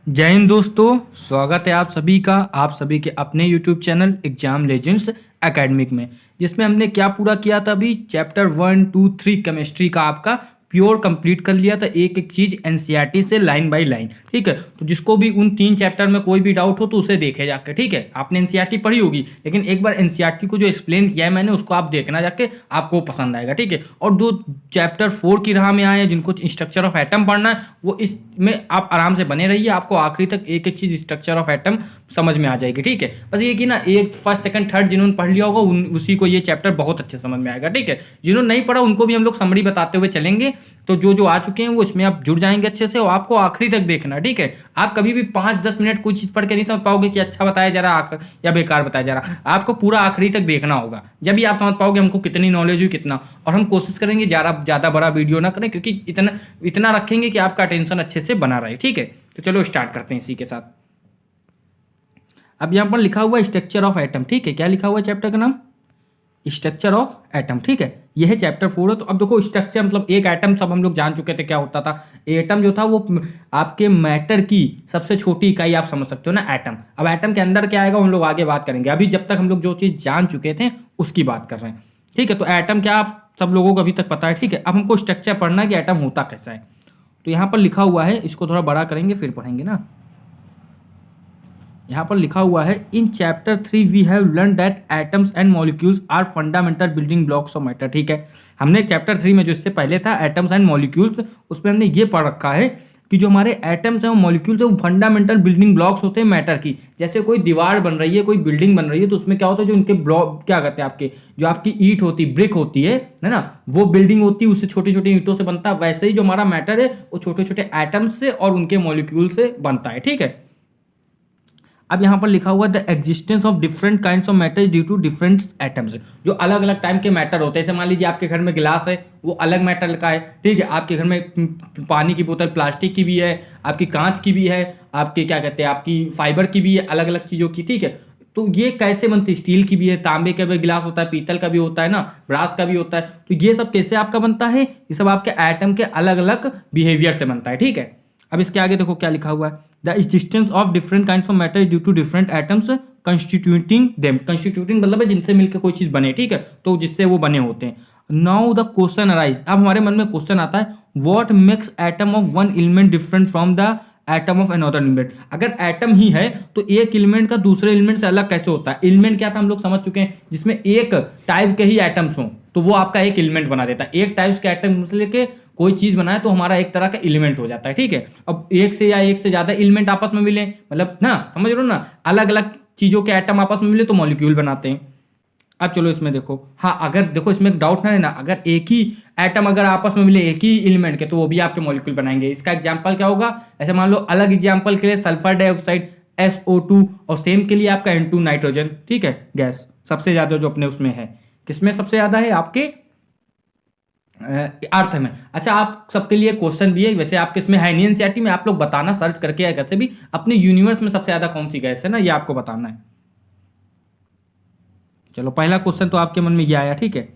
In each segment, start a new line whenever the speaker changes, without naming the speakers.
जय हिंद दोस्तों, स्वागत है आप सभी का आप सभी के अपने YouTube channel exam legends academic में। जिसमें हमने क्या पूरा किया था अभी चैप्टर 1, 2, 3 केमिस्ट्री का आपका प्योर कंप्लीट कर लिया था, एक एक चीज एनसीईआरटी से लाइन बाय लाइन। ठीक है, तो जिसको भी उन 3 चैप्टर में कोई भी डाउट हो तो उसे देखे जाके। ठीक है, आपने एनसीईआरटी पढ़ी होगी, लेकिन एक बार एनसीईआरटी को जो एक्सप्लेन किया है मैंने उसको आप देखना जाके, आपको पसंद आएगा। ठीक है, और जो चैप्टर 4 की राह में आए हैं जिनको स्ट्रक्चर ऑफ एटम पढ़ना है वो इसमें आप आराम से बने रहिए, आपको आखिरी तक एक एक चीज स्ट्रक्चर ऑफ एटम समझ में आ जाएगी। ठीक है, बस ये कि ना एक फर्स्ट सेकंड थर्ड जिन्होंने पढ़ लिया होगा उसी को ये चैप्टर बहुत अच्छे समझ में आएगा। ठीक है, जिन्होंने नहीं पढ़ा उनको भी हम लोग समरी बताते हुए चलेंगे, तो जो जो आ चुके हैं वो इसमें आप जुड़ जाएंगे अच्छे से, और आपको आखिरी तक देखना। ठीक है, आप कभी भी 5-10 मिनट कोई चीज पढ़ के नहीं समझ पाओगे कि अच्छा बताया जा रहा या बेकार बताया जा रहा। आपको पूरा आखिरी तक देखना होगा, जब भी आप समझ पाओगे हमको कितनी नॉलेज हुई कितना। और हम कोशिश करेंगे ज़्यादा बड़ा वीडियो ना करें, क्योंकि इतना इतना रखेंगे कि आपका अटेंशन अच्छे से बना रहे। ठीक है, तो चलो स्टार्ट करते हैं इसी के साथ। अब यहाँ पर लिखा हुआ है स्ट्रक्चर ऑफ एटम। ठीक है, क्या लिखा हुआ है चैप्टर का नाम? Structure of atom. ठीक है, यह है चैप्टर 4 है। तो अब देखो स्ट्रक्चर मतलब एक एटम सब हम लोग जान चुके थे क्या होता था। एटम जो था वो आपके मैटर की सबसे छोटी इकाई आप समझ सकते हो ना, एटम। अब एटम के अंदर क्या आएगा हम लोग आगे बात करेंगे, अभी जब तक हम लोग जो चीज़ जान चुके थे उसकी बात कर रहे हैं। ठीक है, तो एटम क्या आप सब लोगों को अभी तक पता है। ठीक है, अब हमको स्ट्रक्चर पढ़ना है कि एटम होता कैसा है। तो यहाँ पर लिखा हुआ है, इसको थोड़ा बड़ा करेंगे फिर पढ़ेंगे ना। यहाँ पर लिखा हुआ है in chapter 3 we have learn that atoms and molecules are fundamental building blocks of matter. ठीक है, हमने चैप्टर 3 में जो इससे पहले था एटम्स एंड मॉलिक्यूल्स, उसमें हमने ये पढ़ रखा है कि जो हमारे एटम्स हैं और मॉलिक्यूल्स हैं वो फंडामेंटल बिल्डिंग ब्लॉक्स होते हैं मैटर की। जैसे कोई दीवार बन रही है, कोई बिल्डिंग बन रही है, तो उसमें क्या होता है जो इनके ब्लॉक क्या कहते हैं आपके, जो आपकी ईंट होती ब्रिक होती है ना, वो बिल्डिंग होती है, उससे छोटी छोटी ईंटों से बनता है। वैसे ही जो हमारा मैटर है वो छोटे छोटे एटम्स से और उनके मॉलिक्यूल से बनता है। ठीक है, अब यहाँ पर लिखा हुआ the existence of different kinds of matter due to different atoms. जो अलग अलग टाइम के मैटर होते हैं, जैसे मान लीजिए आपके घर में गिलास है वो अलग मैटर का है। ठीक है, आपके घर में पानी की बोतल प्लास्टिक की भी है, आपकी कांच की भी है, आपके क्या कहते हैं आपकी फाइबर की भी है, अलग अलग चीज़ों की। ठीक है, तो ये कैसे बनती है? स्टील की भी है, तांबे का भी गिलास होता है, पीतल का भी होता है ना, ब्रास का भी होता है। तो ये सब कैसे आपका बनता है? ये सब आपके एटम के अलग अलग बिहेवियर से बनता है। ठीक है, अब इसके आगे देखो क्या लिखा हुआ है the existence of different kinds of matter due to different atoms constituting them. Constituting मतलब है जिनसे मिलकर कोई चीज बने। ठीक है, तो जिससे वो बने होते हैं। नाउ द क्वेश्चन अराइज, अब हमारे मन में क्वेश्चन आता है what makes atom of one element different from the atom of another element. अगर एटम ही है तो एक एलिमेंट का दूसरे एलिमेंट से अलग कैसे होता है? एलिमेंट क्या था हम लोग समझ चुके हैं, जिसमें एक टाइप के ही एटम्स हों तो वो आपका एक एलिमेंट बना देता है। एक टाइप के एटम से लेके कोई चीज बनाए तो हमारा एक तरह का एलिमेंट हो जाता है। ठीक है, अब एक से या एक से ज्यादा एलिमेंट आपस में मिले, मतलब ना समझ रहे हो ना, अलग अलग चीजों के एटम आपस में मिले तो मॉलिक्यूल बनाते हैं। अब चलो इसमें देखो, हाँ अगर देखो इसमें एक डाउट ना है ना, अगर एक ही एटम अगर आपस में मिले एक ही एलिमेंट के तो वो भी आपके मॉलिक्यूल बनाएंगे। इसका एग्जांपल क्या होगा? ऐसे मान लो अलग एग्जांपल के लिए सल्फर डाइऑक्साइड SO2, और सेम के लिए आपका N2 नाइट्रोजन। ठीक है, गैस सबसे ज्यादा जो अपने उसमें है, किसमें सबसे ज्यादा है? आपके अर्थ में। अच्छा, आप सबके लिए क्वेश्चन भी है, वैसे आपके इसमें है नहीं एनसीईआरटी में, आप लोग बताना सर्च करके आएगा कैसे भी अपने यूनिवर्स में सबसे ज्यादा कौन सी गैस है ना, ये आपको बताना है। चलो पहला क्वेश्चन तो आपके मन में ये आया। ठीक है,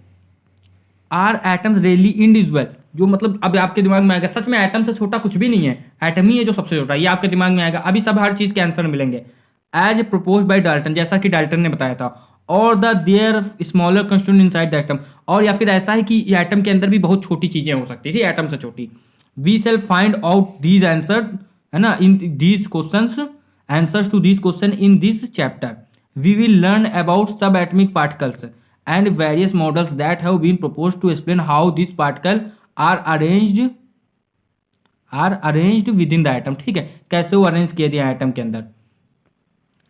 आर एटम्स रियली इंडिविजुअल? जो मतलब अब आपके दिमाग में आएगा सच में एटम से छोटा कुछ भी नहीं है, एटम ही है जो सबसे छोटा, ये आपके दिमाग में आएगा। अभी सब हर चीज के आंसर मिलेंगे। एज प्रपोज बाय डाल्टन, जैसा कि डाल्टन ने बताया था। और the their smaller constituent inside the atom, और या फिर ऐसा है कि एटम के अंदर भी बहुत छोटी चीजें हो सकती थी एटम से छोटी। We shall find out these answer, है ना, in these questions, answers to these question in this chapter. We will learn about सब एटमिक पार्टिकल्स and various models that have been proposed to explain how these particles are arranged within the atom। ठीक है, कैसे वो arrange किए दिए atom के अंदर।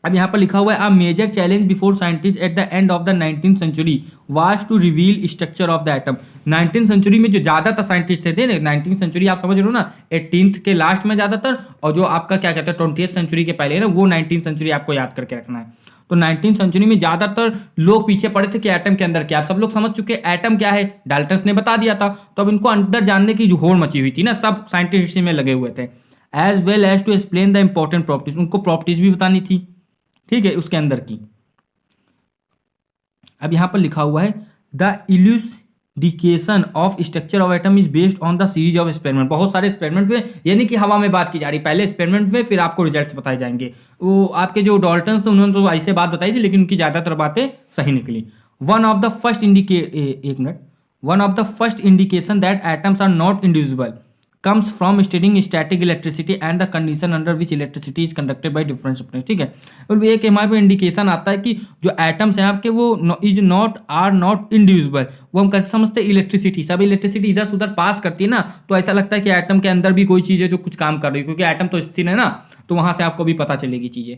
अब यहाँ पर लिखा हुआ है a major challenge before scientist at the end of the 19th century was to reveal structure of the atom. 19th century में जो ज्यादातर साइंटिस्ट थे 19th सेंचुरी आप समझ रहे हो ना, 18th के लास्ट में ज्यादातर, और जो आपका क्या कहते हैं 20th सेंचुरी के पहले है ना, वो 19th सेंचुरी आपको याद करके रखना है। तो 19th सेंचुरी में ज्यादातर लोग पीछे पड़े थे कि एटम के अंदर क्या, सब लोग समझ चुके एटम क्या है, डाल्टन ने बता दिया था। तो अब इनको अंदर जानने की जो होड़ मची हुई थी ना, सब साइंटिस्ट इसी में लगे हुए थे। As well as to explain the important properties, उनको प्रॉपर्टीज भी बतानी थी। ठीक है, उसके अंदर की। अब यहां पर लिखा हुआ है the dedication of structure of atom is based on the series of experiment. बहुत सारे एक्सपेरिमेंट हुए, यानी कि हवा में बात की जा रही, पहले एक्सपेरिमेंट हुए फिर आपको रिजल्ट्स बताए जाएंगे। वो आपके जो डॉल्टन थे उन्होंने तो ऐसे बात बताई थी, लेकिन उनकी ज़्यादातर बातें सही निकली। वन ऑफ द फर्स्ट एक minute, one of the first indication that atoms are not indivisible comes from studying static electricity and the condition under which electricity is conducted by different substances। ठीक है, और एक हमारे पे indication आता है कि जो एटम्स हैं आपके वो is not are not indivisible. वो हम कैसे समझते हैं, इलेक्ट्रिसिटी, सब इलेक्ट्रिसिटी इधर से उधर पास करती है ना, तो ऐसा लगता है कि एटम के अंदर भी कोई चीज़ है जो कुछ काम कर रही है, क्योंकि एटम तो स्थिर है ना, तो वहां से आपको भी पता चलेगी चीज़ें।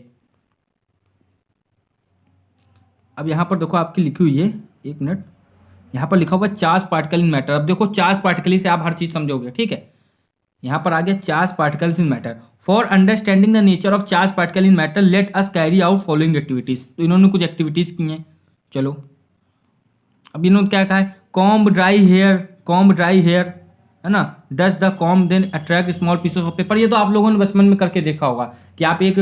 अब यहाँ पर देखो आपकी लिखी हुई है, एक मिनट, यहाँ पर लिखा हुआ चार्ज पार्टिकल इन मैटर। अब देखो चार्ज पार्टिकल से आप हर चीज़ समझोगे, ठीक है। यहाँ पर आ गया charge particles in matter. For understanding the nature of charge particle in matter let us carry out following activities. तो इन्होंने कुछ एक्टिविटीज की हैं, चलो। अब इन्होंने क्या कहा है, कॉम्ब ड्राई हेयर, है ना, does the comb then attract small pieces of paper. ये तो आप लोगों ने बचपन में करके देखा होगा कि आप एक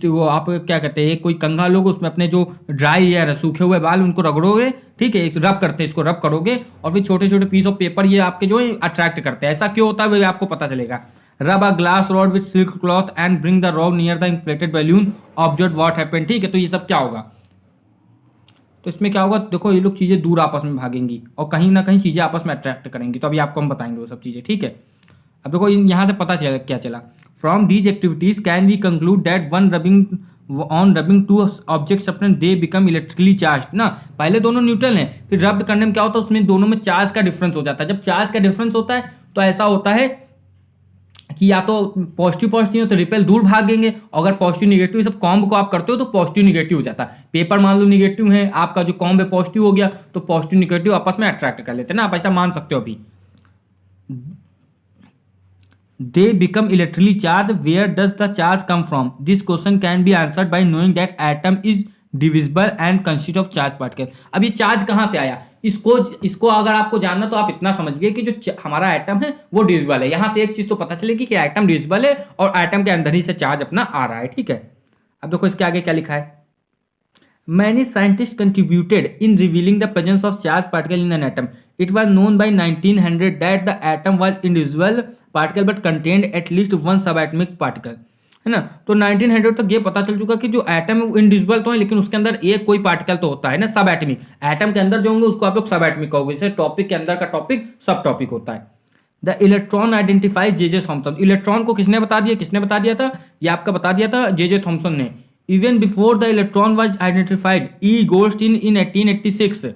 वो आप क्या कहते हैं, कोई कंघा लोग उसमें अपने जो ड्राई हेयर है, सूखे हुए बाल, उनको रगड़ोगे, ठीक है, एक रब करते हैं, इसको रब करोगे और फिर छोटे छोटे पीस ऑफ पेपर ये आपके जो है अट्रैक्ट करते हैं। ऐसा क्यों होता है वो आपको पता चलेगा। Rub a glass rod with silk cloth and bring the rod near the inflated balloon, observe what happened. ठीक है, तो ये सब क्या होगा, तो इसमें क्या होगा, देखो ये लोग चीज़ें दूर आपस में भागेंगी और कहीं ना कहीं चीज़ें आपस में अट्रैक्ट करेंगी। तो अभी आपको हम बताएंगे वो सब चीज़ें, ठीक है। अब देखो यहाँ से पता चला क्या चला, from these activities can we conclude that one rubbing on rubbing two objects अपने दे बिकम इलेक्ट्रिकली चार्ज ना। पहले दोनों न्यूट्रल हैं, फिर रब करने में क्या होता है, उसमें दोनों में चार्ज का डिफरेंस हो जाता है। जब चार्ज का डिफरेंस होता है तो ऐसा होता है कि या तो पॉजिटिव पॉजिटिव हो तो रिपेल दूर भागेंगे, अगर पॉजिटिव निगेटिव सब कॉम्ब को आप करते हो तो पॉजिटिव निगेटिव हो जाता है। पेपर मान लो निगेटिव है, आपका जो कॉम्ब है पॉजिटिव हो गया, तो पॉजिटिव निगेटिव आपस में अट्रैक्ट कर लेते हैं ना, आप ऐसा मान सकते हो। अभी they become electrically charge, where does the charge come from. This question can be answered by knowing that atom is divisible and consist of charge particle. अब ये चार्ज कहाँ से आया, इसको अगर आपको जानना तो आप इतना समझ गए कि जो हमारा एटम है वो डिविजिबल है। यहां से एक चीज तो पता चलेगी कि एटम डिविजिबल है और एटम के अंदर ही से चार्ज अपना आ रहा है, ठीक है। अब देखो इसके आगे क्या लिखा है, many scientist contributed in revealing the presence of charge particle in an atom. It was known by 1900 that the atom was individual particle but contained at least one सब एटमिक पार्टिकल, है ना। तो 1900 तक ये पता चल चुका कि जो एटम है वो इंडिविजुअल तो है, लेकिन उसके अंदर एक कोई पार्टिकल तो होता है ना, सब एटमिक। एटम के अंदर जो होंगे उसको आप लोग सब एटमिक कहोगे, जैसे टॉपिक के अंदर का टॉपिक सब टॉपिक होता है। The electron identify J Thomson. Electron को किसने बता दिया था, ये आपका बता दिया था जे थॉमसन ने। Even before the electron was identified, E Goldstein in 1886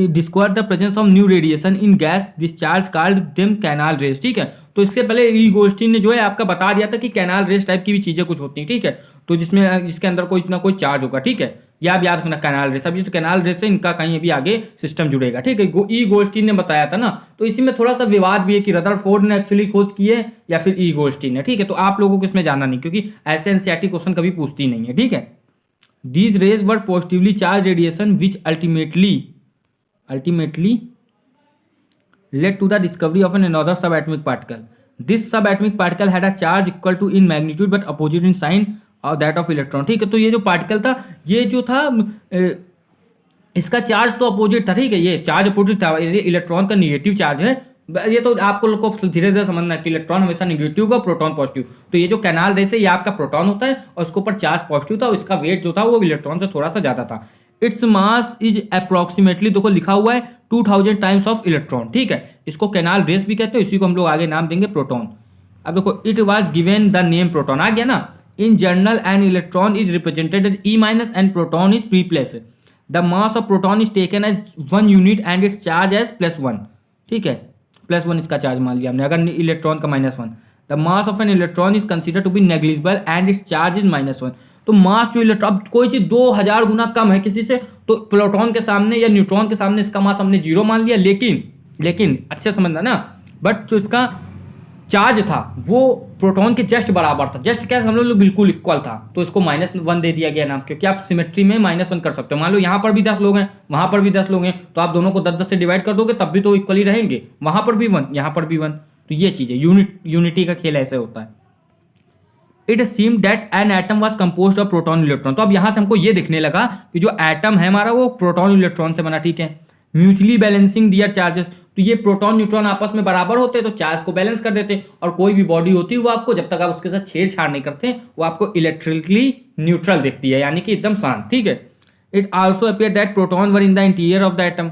discover the presence of new radiation in gas discharge called them canal raise. ठीक है, तो इससे पहले ई गोल्डस्टीन ने जो है आपका बता दिया था कि कैनाल रेज टाइप की भी चीजें कुछ होती हैं, ठीक है, तो जिसके अंदर कोई ना कोई चार्ज होगा, ठीक है, या आप याद रखना कैनाल रेज। अभी जो कैनाल रेज से इनका कहीं अभी आगे सिस्टम जुड़ेगा, ठीक है। ई गोल्डस्टीन ने बताया था ना, तो इसी में थोड़ा सा विवाद भी है कि रदरफोर्ड ने एक्चुअली खोज की है या फिर ई गोल्डस्टीन ने, ठीक है। तो आप लोगों को इसमें जानना नहीं, क्योंकि ऐसे एनसीईआरटी क्वेश्चन कभी पूछती नहीं है, ठीक है। These rays were positively charged radiation which ultimately led to the discovery of another subatomic particle. This subatomic particle had a charge equal to in magnitude but opposite in sign of that of electron। ठीक है, तो ये जो particle था, ये जो था इसका चार्ज तो अपोजिट था, ठीक है, ये चार्ज अपोजिट था, इलेक्ट्रॉन का निगेटिव चार्ज है। ये तो आपको लोग को धीरे धीरे समझना है कि इलेक्ट्रॉन हमेशा निगेटिव होगा, प्रोटॉन पॉजिटिव। तो ये जो कैनाल रेस है ये आपका प्रोटॉन होता है और उसके ऊपर चार्ज पॉजिटिव था और इसका वेट जो था वो इलेक्ट्रॉन से थोड़ा सा ज्यादा था। इट्स मास इज अप्रोक्सीमेटली, देखो लिखा हुआ है 2000 टाइम्स ऑफ इलेक्ट्रॉन, ठीक है। इसको कैनाल रेस भी कहते हैं, इसी को हम लोग आगे नाम देंगे प्रोटॉन। अब देखो it was given the name proton, आ गया ना। In general an electron is represented as e minus and proton is p plus. The mass of proton is taken as 1 unit and its charge as +1, ठीक है, +1 इसका charge मान लिया हमने, अगर इलेक्ट्रॉन का -1। The mass of an electron is consider to be negligible and its charge is -1। तो मास जो इलेक्ट्रॉन, अब कोई चीज 2000 गुना कम है किसी से, तो प्रोटॉन के सामने या न्यूट्रॉन के सामने इसका मास हमने 0 मान लिया। लेकिन अच्छे समझना ना, बट जो इसका चार्ज था वो प्रोटॉन के जस्ट बराबर था, जस्ट क्या हम लोग बिल्कुल इक्वल था, तो इसको -1 दे दिया गया नाम, क्योंकि आप सिमेट्री में -1 कर सकते हो। मान लो यहाँ पर भी 10 लोग हैं, वहां पर भी 10 लोग हैं, तो आप दोनों को 10-10 से डिवाइड कर दोगे तब भी तो इक्वली रहेंगे, वहां पर भी 1 यहाँ पर भी 1। तो ये चीज है, यूनिटी का खेल ऐसे होता है। It seem that an atom was composed of proton electron. तो अब यहाँ से हमको ये दिखने लगा कि जो एटम है हमारा वो प्रोटॉन इलेक्ट्रॉन से बना, ठीक है। म्यूचुअली बैलेंसिंग दियर चार्जेस, तो ये प्रोटॉन न्यूट्रॉन आपस में बराबर होते तो चार्ज को बैलेंस कर देते, और कोई भी बॉडी होती है वो आपको जब तक आप उसके साथ छेड़छाड़ नहीं करते वो आपको इलेक्ट्रिकली न्यूट्रल दिखती है, यानी कि एकदम शांत, ठीक है। It also appear that proton were in the interior of the atom.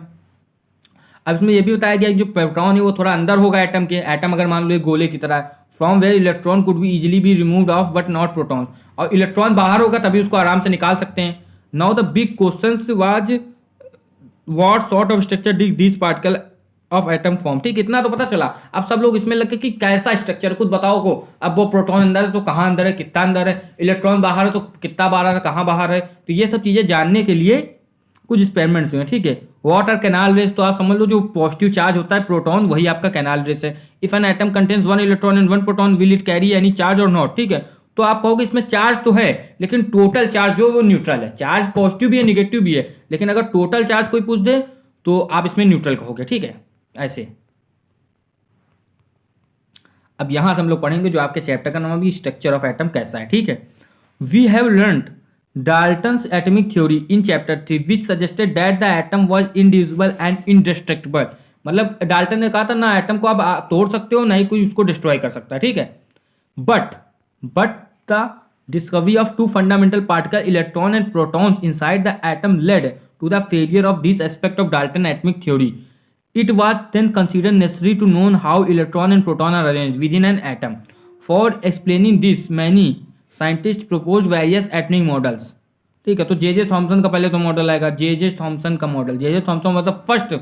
अब इसमें यह भी बताया गया कि जो प्रोटॉन है वो थोड़ा अंदर होगा एटम के। एटम अगर मान लो एक गोले की तरह है, from where electron could be easily be removed of but not proton, और इलेक्ट्रॉन बाहर होगा तभी उसको आराम से निकाल सकते हैं। Now the big question was what sort of structure did this particle of atom form, ठीक, इतना तो पता चला। अब सब लोग इसमें लगे कि कैसा स्ट्रक्चर कुछ बताओ को। अब वो प्रोटॉन अंदर है तो कहाँ अंदर है, कितना अंदर है, इलेक्ट्रॉन बाहर है तो कितना बाहर है, कहाँ बाहर है। तो ये सब चीजें जानने के लिए कुछ एक्सपेरिमेंट्स हुए, ठीक है। वाटर कैनाल रेस, तो आप समझ लो जो पॉजिटिव चार्ज होता है प्रोटॉन वही आपका कैनाल रेस है। If an atom contains one electron and one proton will it carry any charge और नॉट, ठीक है। तो आप कहोगे इसमें चार्ज तो है लेकिन टोटल चार्ज जो वो न्यूट्रल है, चार्ज पॉजिटिव भी है निगेटिव भी है, लेकिन अगर टोटल चार्ज कोई पूछ दे तो आप इसमें न्यूट्रल कहोगे, ठीक है, ऐसे। अब यहां से हम लोग पढ़ेंगे जो आपके चैप्टर का नाम अभी स्ट्रक्चर ऑफ एटम कैसा है, ठीक है। We have learned Dalton's atomic theory in chapter 3 which suggested that the atom was indivisible and indestructible. मतलब डाल्टन ने कहा था ना एटम को आप तोड़ सकते हो ना ही कोई उसको डिस्ट्रॉय कर सकता है, ठीक है। But the discovery of two fundamental particle electron and protons inside the atom led to the failure of this aspect of Dalton atomic theory. It was then considered necessary to know how electron and proton are arranged within an atom. For explaining this, many scientists proposed various atomic models. ठीक है, तो जे Thomson का पहले तो model आएगा, J Thomson का model. J Thomson मतलब first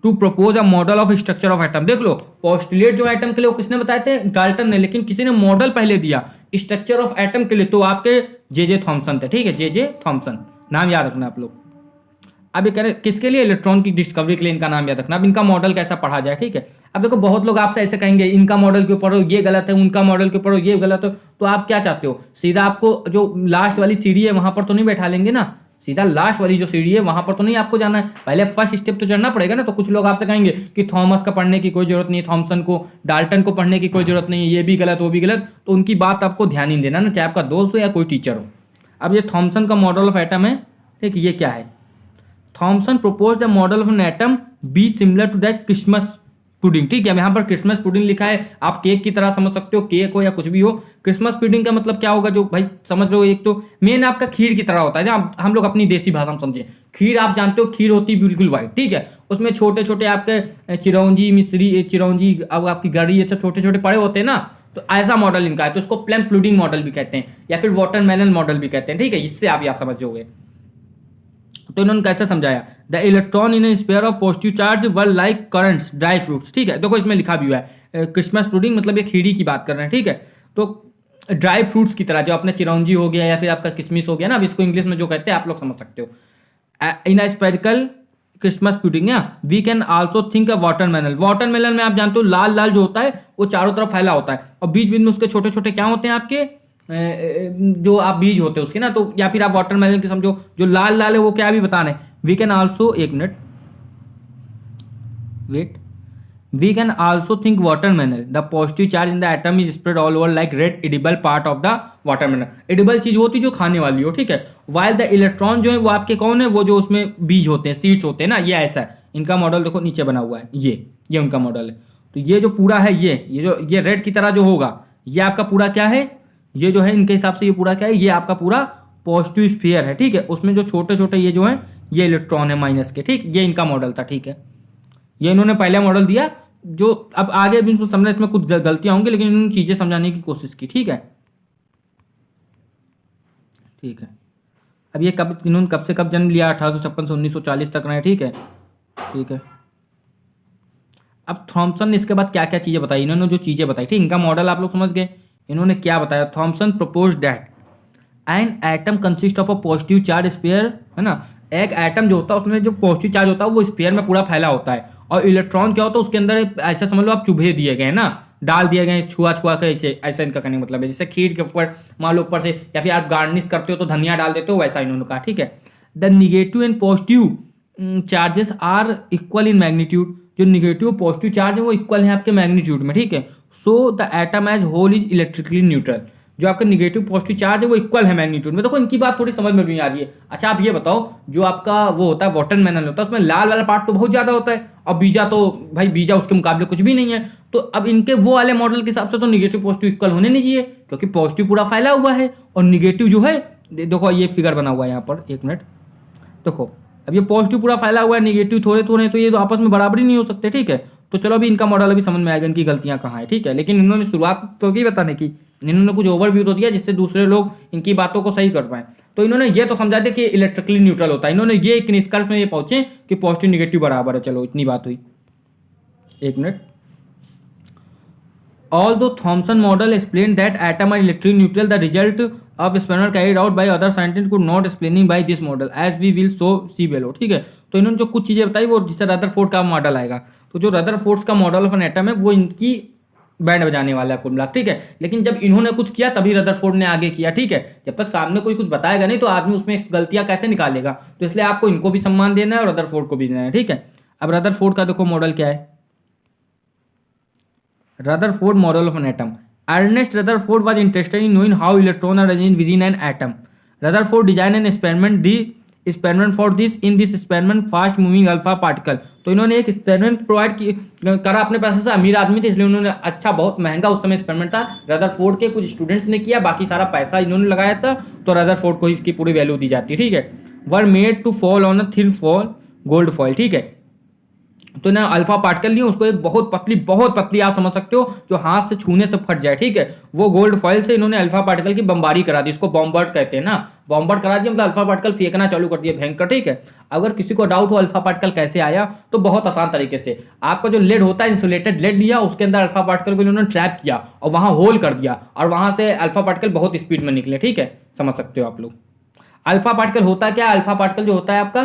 to propose a model of structure of atom. देख लो पोस्टुलेट जो एटम के लिए वो किसने बताए थे, डाल्टन ने, लेकिन किसी ने मॉडल पहले दिया स्ट्रक्चर ऑफ एटम के लिए तो आपके जे थॉमसन थे, ठीक है, जे थॉमसन, नाम याद रखना आप लोग। अब ये कह रहे किसके लिए, इलेक्ट्रॉन की डिस्कवरी के लिए इनका नाम याद रखना। अब इनका मॉडल कैसा पढ़ा जाए, ठीक है। अब देखो बहुत लोग आपसे ऐसे कहेंगे इनका मॉडल के ऊपर हो ये गलत है, उनका मॉडल के ऊपर हो ये गलत हो, तो आप क्या चाहते हो, सीधा आपको जो लास्ट वाली सीढ़ी है वहां पर तो नहीं बैठा लेंगे ना, सीधा लास्ट वाली जो सीढ़ी है वहां पर तो नहीं आपको जाना है, पहले फर्स्ट स्टेप तो चढ़ना पड़ेगा ना। तो कुछ लोग आपसे कहेंगे कि थॉमस का पढ़ने की कोई जरूरत नहीं है, थॉमसन को, डाल्टन को पढ़ने की कोई जरूरत नहीं है, ये भी गलत वो भी गलत, तो उनकी बात आपको ध्यान नहीं देना ना, चाहे आपका दोस्त हो या कोई टीचर हो। अब ये थॉमसन का मॉडल ऑफ एटम है, ठीक, ये क्या है, Thompson proposed a model of an atom be similar to that Christmas pudding, ठीक है। यहाँ पर क्रिसमस पुडिंग लिखा है, आप केक की तरह समझ सकते हो, केक हो या कुछ भी हो। क्रिसमस पुडिंग का मतलब क्या होगा, जो भाई समझ लो, एक तो मेन आपका खीर की तरह होता है, जहाँ हम लोग अपनी देसी भाषा में समझे, खीर आप जानते हो, खीर होती है बिल्कुल वाइट, ठीक है, उसमें छोटे छोटे आपके चिरौंजी मिश्री, चिरौंजी अब आपकी गरी, ये सब छोटे छोटे पड़े होते हैं ना, तो ऐसा मॉडल इनका है, तो इसको प्लम पुडिंग मॉडल भी कहते हैं या फिर वाटरमेलन मॉडल भी कहते हैं, ठीक है, इससे आप यहाँ समझोगे। तो इन्होंने कैसे समझाया, the electron in sphere of positive charge were like currents dry fruits, ठीक है। देखो इसमें लिखा भी हुआ है क्रिसमस पुडिंग मतलब ये खीरी की बात कर रहे हैं, ठीक है। तो ड्राई फ्रूट्स की तरह, जो अपने चिरौंजी हो गया या फिर आपका किशमिश हो गया ना, अब इसको इंग्लिश में जो कहते हैं आप लोग समझ सकते हो। In a spherical Christmas pudding या we can also think a watermelon. Watermelon में आप जानते हो लाल लाल जो होता है वो चारों तरफ फैला होता है और बीच बीच में उसके छोटे छोटे क्या होते हैं आपके जो आप बीज होते हैं उसके ना, तो या फिर आप वाटरमेलन की समझो जो लाल लाल है वो क्या भी बता रहे हैं। वी कैन आल्सो, एक minute wait, we can also think watermelon the positive charge in the atom is spread all over like red edible part of the watermelon. Edible चीज होती है जो खाने वाली हो, ठीक है। वाइल द इलेक्ट्रॉन जो है वो आपके कौन है, वो जो उसमें बीज होते हैं, सीड्स होते हैं ना, ये ऐसा है इनका मॉडल। देखो नीचे बना हुआ है, ये उनका मॉडल है। तो ये जो पूरा है ये रेड की तरह जो होगा ये आपका पूरा क्या है, ये जो है इनके हिसाब से ये पूरा क्या है, ये आपका पूरा पॉजिटिव स्फीयर है, ठीक है। उसमें जो छोटे छोटे ये जो है ये इलेक्ट्रॉन है माइनस के, ठीक, ये इनका मॉडल था, ठीक है। ये इन्होंने पहला मॉडल दिया, जो अब आगे भी इनको समझना, इसमें कुछ गलतियां होंगी लेकिन इन्होंने चीजें समझाने की कोशिश की, ठीक है। ठीक है, अब ये इन्होंने कब से कब जन्म लिया, 1856 से 1940 तक रहे, ठीक है, ठीक है। अब थॉमसन ने इसके बाद क्या क्या चीजें बताई, इन्होंने जो चीजें बताई, ठीक, इनका मॉडल आप लोग समझ गए। इन्होंने क्या बताया, Thomson propose that an atom consist of a positive charge sphere, है ना। एक एटम जो होता है उसमें जो पॉजिटिव चार्ज होता है वो स्फीयर में पूरा फैला होता है, और इलेक्ट्रॉन क्या होता है उसके अंदर ऐसा समझ लो आप चुभे दिए गए ना, डाल दिए गए छुआ छुआ के, ऐसे ऐसा इनका कहने का मतलब है। जैसे खीर के ऊपर मान लो ऊपर से या फिर आप गार्निश करते हो तो धनिया डाल देते हो, वैसा इन्होंने कहा, ठीक है। The negative and positive charges are equal in magnitude, जो निगेटिव पॉजिटिव चार्ज है वो इक्वल है आपके मैग्नीट्यूड में, ठीक है। So the atom as whole is electrically neutral, जो आपका निगेटिव पॉजिटिव चार्ज है वो इक्वल है मैग्नीट्यूड में। देखो इनकी बात थोड़ी समझ में भी आ रही है। अच्छा आप ये बताओ, जो आपका वो होता है वाटरमेलन होता है, उसमें लाल वाला पार्ट तो बहुत ज्यादा होता है, और बीजा तो भाई बीजा उसके मुकाबले कुछ भी नहीं है। तो अब इनके वो वाले मॉडल के हिसाब से तो निगेटिव पॉजिटिव इक्वल होने नहीं चाहिए, क्योंकि पॉजिटिव पूरा फैला हुआ है और निगेटिव जो है, देखो ये फिगर बना हुआ है यहाँ पर, एक मिनट देखो, अब ये पॉजिटिव पूरा फैला हुआ है, निगेटिव थोड़े थोड़े हैं, तो ये तो आपस में बराबर ही नहीं हो सकते। ठीक है, तो चलो अभी इनका मॉडल अभी समझ में आएगा इनकी गलतियां कहाँ है। ठीक है, लेकिन इन्होंने शुरुआत तो की बताने की, इन्होंने कुछ ओवरव्यू तो दिया जिससे दूसरे लोग इनकी बातों को सही कर पाए। तो इन्होंने ये तो समझा दिया कि इलेक्ट्रिकली न्यूट्रल होता है, इन्होंने ये एक निष्कर्ष में ये पहुंचे कि पॉजिटिव निगेटिव बराबर है। चलो इतनी बात हुई, एक minute. Although Thomson model explained that atom are electrically neutral, the result of experiment carried out by other scientists could not explaining by this model, as we will so see below। ठीक है, तो इन्होंने जो कुछ चीजें बताई वो जिससे रदरफोर्ड का मॉडल आएगा, तो जो रदरफोर्ड का मॉडल ऑफ एन एटम है वो इनकी बैंड बजाने वाला है कुल मिला। ठीक है, लेकिन जब इन्होंने कुछ किया तभी रदरफोर्ड ने आगे किया। ठीक है, जब तक सामने कोई कुछ बताएगा नहीं तो आदमी उसमें गलतियां कैसे निकालेगा, तो इसलिए आपको इनको भी सम्मान देना है और रदरफोर्ड को भी देना है। ठीक है, अब रदरफोर्ड का देखो मॉडल क्या है, Rutherford model of an atom. Ernest Rutherford was interested in knowing how electrons are arranged within an atom. Rutherford designed an experiment. The experiment for this in this experiment fast moving alpha particle. तो इन्होंने एक experiment provide करा अपने पैसे से, अमीर आदमी थे इसलिए उन्होंने, अच्छा बहुत महंगा उस समय एक्सपेरिमेंट था, रदरफोर्ड के कुछ स्टूडेंट्स ने किया, बाकी सारा पैसा इन्होंने लगाया था, तो रदरफोर्ड को इसकी पूरी वैल्यू दी जाती है। ठीक है, were made to fall on a thin fall gold foil. ठीक है, तो ना अल्फा पार्टिकल नहीं, उसको एक बहुत पतली आप समझ सकते हो जो हाथ से छूने से फट जाए। ठीक है, वो गोल्ड फॉइल से इन्होंने अल्फा पार्टिकल की बमबारी करा दी, इसको बॉम्बर्ड कहते हैं ना, बॉम्बर्ड करा दिया मतलब अल्फा पार्टिकल फेंकना चालू कर दिया भयंकर। ठीक है, अगर किसी को डाउट हो अल्फा पार्टिकल कैसे आया, तो बहुत आसान तरीके से, आपका जो लेड होता है इंसुलेटेड लेड लिया, उसके अंदर अल्फा पार्टिकल को इन्होंने ट्रैप किया और वहां होल कर दिया, और वहां से अल्फा पार्टिकल बहुत स्पीड में निकले। ठीक है, समझ सकते हो आप लोग। अल्फा पार्टिकल होता क्या, अल्फा पार्टिकल जो होता है आपका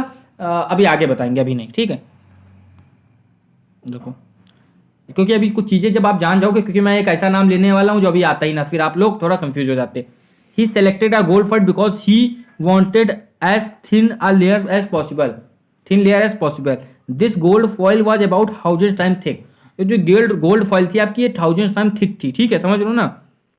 अभी आगे बताएंगे, अभी नहीं। ठीक है, देखो क्योंकि अभी कुछ चीजें जब आप जान जाओगे, क्योंकि मैं एक ऐसा नाम लेने वाला हूं जो अभी आता ही ना, फिर आप लोग थोड़ा कंफ्यूज हो जाते। He selected a gold foil because he wanted as thin a layer as possible, thin layer as possible. This gold foil was about 1000 time thick. जो गोल्ड फॉइल थी आपकी ये 1000 टाइम थिक थी। ठीक है, समझ लो ना,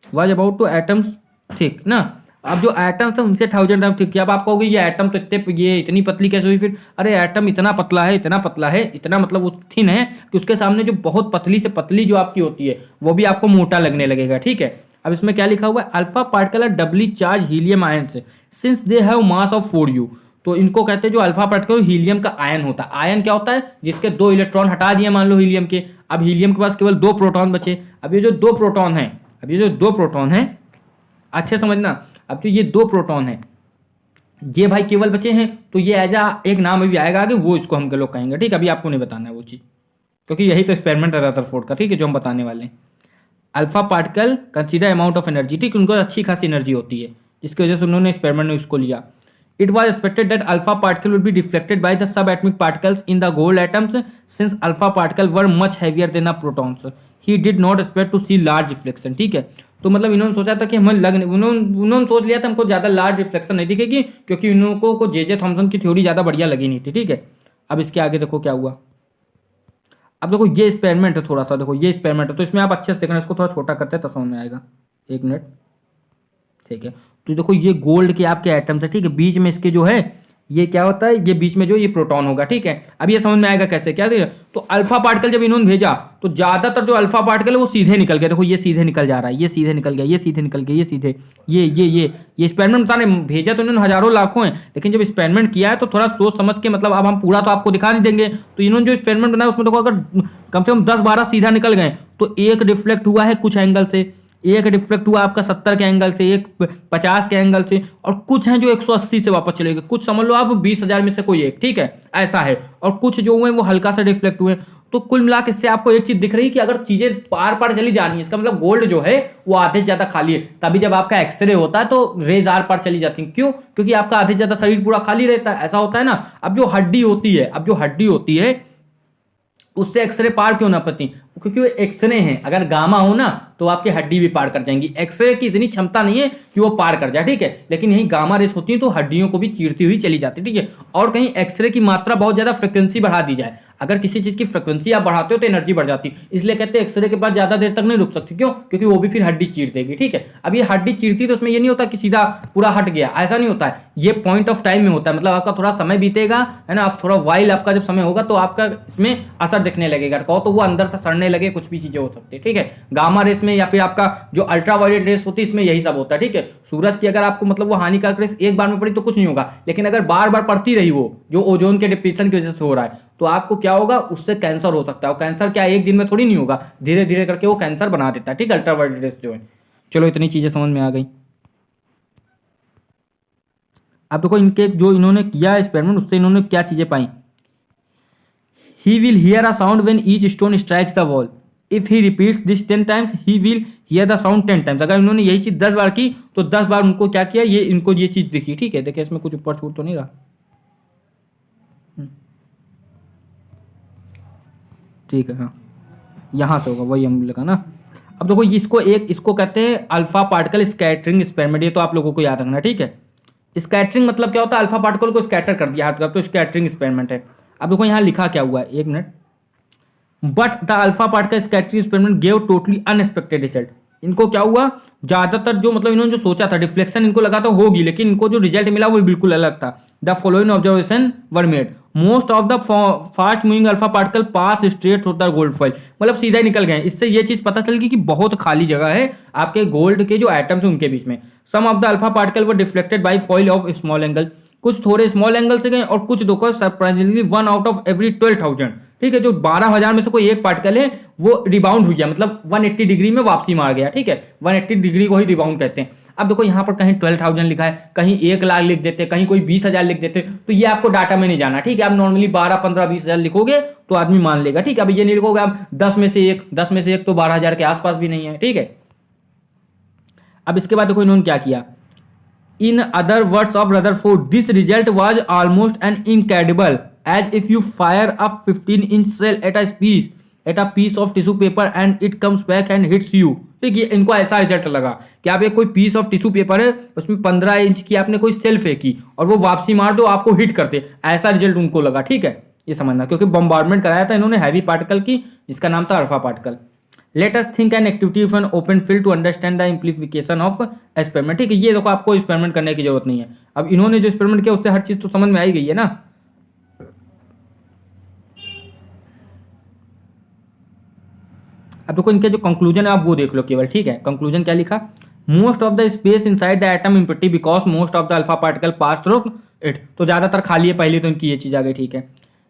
was about two atoms thick ना। अब जो एटम था उनसे 1000 टाइम थिक किया। अब आप कहोगे ये एटम तो ये इतनी पतली कैसे हुई, फिर अरे एटम इतना पतला है, इतना पतला है, इतना मतलब वो थिन है कि उसके सामने जो बहुत पतली से पतली जो आपकी होती है वो भी आपको मोटा लगने लगेगा। ठीक है, अब इसमें क्या लिखा हुआ है, alpha particle are doubly charge helium ions since they have mass of 4u। तो इनको कहते हैं जो अल्फा पार्टिकल हीलियम का आयन होता है। आयन क्या होता है, जिसके 2 इलेक्ट्रॉन हटा दिए मान लो हीलियम के, अब हीलियम के पास केवल 2 प्रोटॉन बचे। अब ये जो 2 प्रोटॉन है, अच्छे समझना, अब जो ये 2 प्रोटॉन है ये भाई केवल बचे हैं, तो ये एज एक नाम अभी आएगा आगे, वो इसको हम लोग कहेंगे। ठीक है, अभी आपको नहीं बताना है वो चीज़, क्योंकि यही तो एक्सपेरिमेंट है रदरफोर्ड का। ठीक है, जो हम बताने वाले हैं, alpha particle consider amount of energy. ठीक, उनको अच्छी खासी एनर्जी होती है, जिसकी वजह से उन्होंने एक्सपेरिमेंट में इसको लिया। It was expected that alpha particle would be deflected by the sub atomic particles in the gold atoms since alpha particle were much heavier than the protons. He did not expect to see large reflection. ठीक है, तो मतलब इन्होंने सोचा था कि हमें उन्होंने सोच लिया था हमको ज़्यादा लार्ज रिफ्लेक्शन नहीं दिखेगी, क्योंकि इन लोगों को जे थॉमसन की थ्योरी ज़्यादा बढ़िया लगी नहीं थी। ठीक है, अब इसके आगे देखो क्या हुआ। अब देखो ये एक्सपेरिमेंट है, थोड़ा सा देखो ये एक्सपेरिमेंट है, तो इसमें आप अच्छे से देखना, इसको थोड़ा छोटा करते हैं तो समझ में आएगा। एक मिनट, ठीक है, तो देखो ये गोल्ड के आपके एटम्स है। ठीक है, बीच में इसके जो है ये क्या होता है, ये बीच में जो ये प्रोटॉन होगा। ठीक है, अब ये समझ में आएगा कैसे क्या है। तो अल्फा पार्टिकल जब इन्होंने भेजा तो ज्यादातर जो अल्फा पार्टिकल है वो सीधे निकल गया। देखो ये सीधे निकल जा रहा है, ये सीधे निकल गया, ये सीधे निकल गया, ये सीधे, ये एक्सपेरिमेंट बताने भेजा तो इन्होंने हजारों लाखों है, लेकिन जब एक्सपेरिमेंट किया है तो थोड़ा सोच समझ के, मतलब अब हम पूरा तो आपको दिखा नहीं देंगे, तो इन्होंने जो एक्सपेरिमेंट बनाया उसमें देखो अगर कम से कम 10-12 सीधा निकल गए तो एक रिफ्लेक्ट हुआ है कुछ एंगल से, एक रिफ्लेक्ट हुआ आपका 70 के एंगल से, एक 50 के एंगल से, और कुछ हैं जो 180 से वापस चले गए। कुछ समझ लो आप 20,000 में से कोई एक। ठीक है, ऐसा है, और कुछ जो हुए वो हल्का सा रिफ्लेक्ट हुए। तो कुल मिला के इससे आपको एक चीज दिख रही है कि अगर चीजें पार पार चली जा रही है, इसका मतलब गोल्ड जो है वो आधे से ज्यादा खाली है। तभी जब आपका एक्सरे होता है तो रेज आर पार चली जाती है। क्यों? क्योंकि आपका आधे से ज्यादा शरीर पूरा खाली रहता है, ऐसा होता है ना। अब जो हड्डी होती है उससे एक्सरे पार क्यों ना पाती, क्योंकि वो एक्सरे हैं, अगर गामा हो ना तो आपकी हड्डी भी पार कर जाएंगी। एक्सरे की इतनी क्षमता नहीं है कि वो पार कर जाए, ठीक है, लेकिन यही गामा रेस होती है तो हड्डियों को भी चीरती हुई चली जाती है, ठीक है। और कहीं एक्सरे की मात्रा बहुत ज्यादा फ्रिक्वेंसी बढ़ा दी जाए, अगर किसी चीज की फ्रिक्वेंसी आप बढ़ाते हो तो एनर्जी बढ़ जाती है, इसलिए कहते हैं एक्सरे के बाद ज्यादा देर तक नहीं रुक सकती। क्यों? क्योंकि वो भी फिर हड्डी चीर देगी, ठीक है। अब ये हड्डी चीरती तो उसमें ये नहीं होता कि सीधा पूरा हट गया, ऐसा नहीं होता है, ये पॉइंट ऑफ टाइम में होता है, मतलब आपका थोड़ा समय बीतेगा, है ना, आप थोड़ा वाइल आपका जब समय होगा तो आपका इसमें असर दिखने लगेगा, कहो तो वो अंदर से सड़ने लगे, कुछ भी चीजें हो सकती है, ठीक है। गामा रेस में या फिर आपका जो अल्ट्रावायलेट रेस होती है इसमें यही सब होता है, ठीक है। सूरज की अगर आपको मतलब वो हानिकारक रेस एक बार में पड़ी तो कुछ नहीं होगा, लेकिन अगर बार बार पड़ती रही वो जो ओजोन के डिप्लीशन की वजह से हो रहा है तो आपको क्या होगा, उससे कैंसर हो सकता है। और कैंसर क्या एक दिन में थोड़ी नहीं होगा, धीरे धीरे करके वो कैंसर बना देता है, ठीक है, अल्ट्रावायलेट रेस जो है। चलो इतनी चीजें समझ में आ गई। अब देखो इनके जो इन्होंने किया एक्सपेरिमेंट उससे इन्होंने क्या चीजें पाई। He will hear a sound when each stone strikes the wall, if he repeats this 10 times he will hear the sound 10 times. अगर इन्होंने यही चीज 10 बार की तो 10 बार उनको क्या किया, ये इनको ये चीज दिखी, ठीक है। देखिए इसमें कुछ ऊपर छूट तो नहीं रहा, ठीक है, हाँ यहाँ से होगा, वही हम लगा ना। अब देखो इसको कहते हैं अल्फा पार्टिकल स्कैटरिंग एक्सपेरिमेंट, ये तो आप लोगों को याद रखना, ठीक है। स्कैटरिंग मतलब क्या होता है, अल्फा पार्टिकल को स्कैटर कर दिया हाथ का, तो स्कैटरिंग एक्सपेरिमेंट है। अब देखो यहाँ लिखा क्या हुआ है, एक minute. But the alpha particle scattering experiment gave totally unexpected result. इनको क्या हुआ, ज्यादातर जो मतलब इन्होंने जो सोचा था डिफ्लेक्शन इनको लगा था होगी, लेकिन इनको जो रिजल्ट मिला वो बिल्कुल अलग था। The following observation were made, most of the fast moving alpha particle pass straight through the gold foil, मतलब सीधा ही निकल गए। इससे ये चीज पता चल गई कि बहुत खाली जगह है आपके गोल्ड के जो एटम्स हैं उनके बीच में। Some of the alpha particle were deflected by foil of small angle, कुछ थोड़े स्मॉल एंगल से गए और कुछ देखो सरप्राइजिंगली 1 आउट ऑफ एवरी 12,000, ठीक है। जो 12,000 में से कोई एक पार्टिकल है वो रिबाउंड हो गया, मतलब 180 डिग्री में वापसी मार गया, ठीक है। 180 डिग्री को ही रिबाउंड कहते हैं। अब देखो यहाँ पर कहीं 12,000 लिखा है, कहीं 1,00,000 लिख देते, कहीं कोई 20,000 लिख देते, तो ये आपको डाटा में नहीं जाना, ठीक है। आप नॉर्मली 12, 15, 20,000 लिखोगे तो आदमी मान लेगा, ठीक है। अब ये नहीं लिखोगे आप 10 में से 1 तो 12,000 के आसपास भी नहीं है, ठीक है। अब इसके बाद देखो इन्होंने क्या किया। In other words of Rutherford, this result was almost an incredible, as if you fire a 15-inch shell at a piece of tissue paper and it comes back and hits you। ठीक है, इनको ऐसा result लगा कि आप एक कोई piece of tissue paper है उसमें 15 इंच की आपने कोई सेल फेंकी और वो वापसी मार दो आपको हिट करते, ऐसा रिजल्ट उनको लगा, ठीक है। ये समझना, क्योंकि बम्बार्डमेंट कराया था इन्होंने हैवी पार्टिकल की जिसका नाम था alpha particle. Let us think an activity of an open field to understand the implication of experiment, ठीक है। ये देखो आपको एक्सपेरिमेंट करने की जरूरत नहीं है, अब इन्होंने जो एक्सपेरिमेंट किया उससे हर चीज तो समझ में आई गई है ना। अब देखो इनके जो कंक्लूजन है आप वो देख लो केवल, ठीक है। कंक्लूजन क्या लिखा, most of the space inside the atom empty because most of the alpha particle pass through it, तो ज्यादातर खाली है, पहले तो इनकी ये चीज आ गई, ठीक है।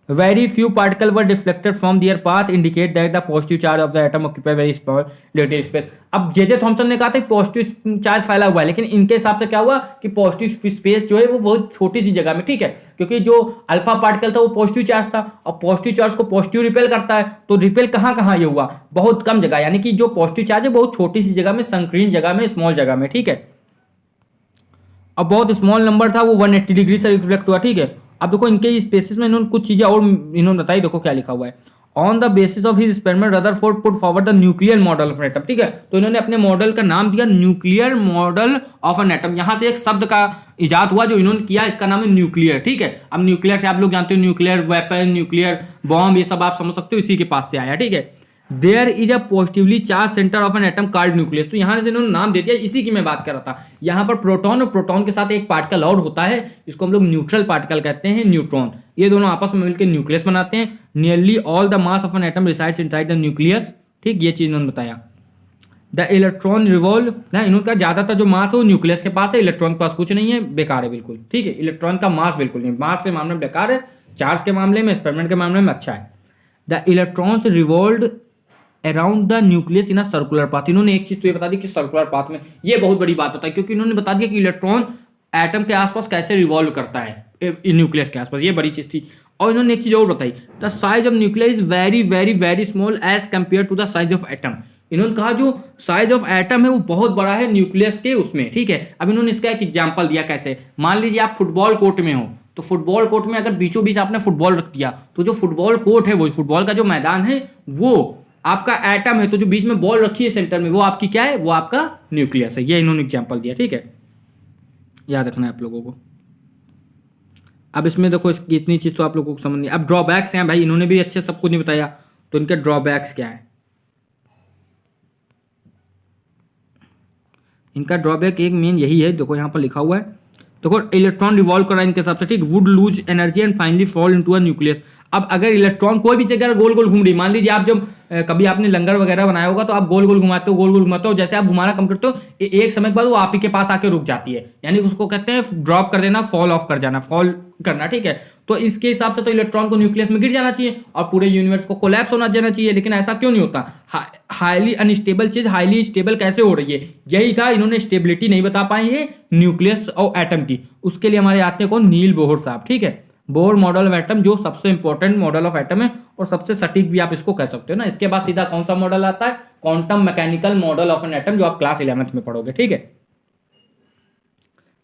Very few particles were deflected from their path, indicate that the positive charge of the atom occupy very small relative space। अब जे थॉमसन ने कहा था पॉजिटिव चार्ज फैला हुआ है, लेकिन इनके हिसाब से क्या हुआ कि पॉजिटिव स्पेस जो है वो बहुत छोटी सी जगह में, ठीक है। क्योंकि जो अल्फा पार्टिकल था वो पॉजिटिव चार्ज था और पॉजिटिव चार्ज को पॉजिटिव रिपेल करता है, तो रिपेल कहाँ कहाँ ये हुआ, बहुत कम जगह, यानी कि जो पॉजिटिव चार्ज है बहुत छोटी सी जगह में, संकीर्ण जगह में, स्मॉल जगह में, ठीक है। अब बहुत स्मॉल नंबर था वो 180 डिग्री से रिफ्लेक्ट हुआ, ठीक है। अब देखो इनके स्पेसिस में इन्होंने कुछ चीजें और इन्होंने बताई, देखो क्या लिखा हुआ है। On the basis of his experiment Rutherford put forward the nuclear model of an atom, ठीक है। तो इन्होंने अपने मॉडल का नाम दिया nuclear model of an atom, यहां से एक शब्द का इजाद हुआ जो इन्होंने किया, इसका नाम है न्यूक्लियर, ठीक है। अब न्यूक्लियर से आप लोग जानते हो न्यूक्लियर वेपन, न्यूक्लियर बॉम्ब, ये सब आप समझ सकते हो, इसी के पास से आया, ठीक है। There is a positively charge centre of an atom called nucleus, तो यहां से इन्होंने नाम दे दिया, इसी की मैं बात कर रहा था। यहां पर प्रोटॉन और प्रोटॉन के साथ एक पार्टिकल और होता है, इसको हम लोग न्यूट्रल पार्टिकल कहते हैं, न्यूट्रॉन। ये दोनों आपस में मिलकर न्यूक्लियस बनाते हैं। Nearly all the mass of an atom resides inside the nucleus, ठीक, ये चीज इन्होंने बताया। द इलेक्ट्रॉन रिवॉल्व ना, इन्होंने ज्यादातर जो मास है वो न्यूक्लियस के पास है, इलेक्ट्रॉन के पास कुछ नहीं है, बेकार है बिल्कुल, ठीक है। इलेक्ट्रॉन का मास बिल्कुल नहीं, मास के मामले में बेकार है, चार्ज के मामले में, एक्सपेरिमेंट के मामले में अच्छा है। The electrons revolve around the nucleus in a circular path, इन्होंने एक चीज तो ये बता दी कि सर्कुलर पाथ में, ये बहुत बड़ी बात बताई, क्योंकि इन्होंने बता दिया कि इलेक्ट्रॉन एटम के आसपास कैसे रिवॉल्व करता है न्यूक्लियस के आसपास, ये बड़ी चीज थी। और इन्होंने एक चीज और बताई, the size of nucleus is very very very small as compare to the size of atom. इन्होंने कहा जो साइज ऑफ एटम है वो बहुत बड़ा है न्यूक्लियस के उसमें, ठीक है। अब इन्होंने इसका एक एग्जांपल दिया, कैसे, मान लीजिए आप फुटबॉल कोर्ट में हो, तो फुटबॉल कोर्ट में अगर बीचों बीच आपने फुटबॉल रख दिया तो जो फुटबॉल कोर्ट है, वो फुटबॉल का जो मैदान है वो आपका एटम है तो जो बीच में बॉल रखी है सेंटर में वो आपकी क्या है, वो आपका न्यूक्लियस है। ये इन्होंने एग्जांपल दिया, ठीक है, याद रखना है आप लोगों को। अब इसमें देखो इसकी इतनी चीज तो आप लोगों को समझ नहीं। अब ड्रॉबैक्स हैं भाई, इन्होंने भी अच्छे सब कुछ नहीं बताया, तो इनके ड्रॉबैक्स क्या है। इनका ड्रॉबैक एक मेन यही है, देखो यहाँ पर लिखा हुआ है, देखो इलेक्ट्रॉन रिवॉल्व कर रहा है इनके हिसाब से, ठीक, would lose energy and finally fall into a nucleus. अब अगर इलेक्ट्रॉन कोई भी जगह गोल गोल घूम रही, मान लीजिए आप जब कभी आपने लंगर वगैरह बनाया होगा तो आप गोल गोल घुमाते हो, गोल गोल घुमाते हो, जैसे आप घुमाना कम करते हो एक समय के बाद वो आप ही के पास आके रुक जाती है, यानी उसको कहते हैं ड्रॉप कर देना, फॉल ऑफ कर जाना, फॉल करना, ठीक है। तो इसके हिसाब से तो इलेक्ट्रॉन को न्यूक्लियस में गिर जाना चाहिए और पूरे यूनिवर्स को कोलैप्स होना जाना चाहिए, लेकिन ऐसा क्यों नहीं होता। हाईली अनस्टेबल चीज हाईली स्टेबल कैसे हो रही है, यही था, इन्होंने स्टेबिलिटी नहीं बता पाई है न्यूक्लियस और एटम की। उसके लिए हमारे आते हैं कौन, नील बोहर साहब, ठीक है। बोहर मॉडल ऑफ एटम जो सबसे इंपॉर्टेंट मॉडल ऑफ एटम है और सबसे सटीक भी आप इसको कह सकते हो ना। इसके बाद सीधा कौन सा मॉडल आता है, quantum mechanical model of an atom, जो आप क्लास 11th में पढ़ोगे, ठीक है।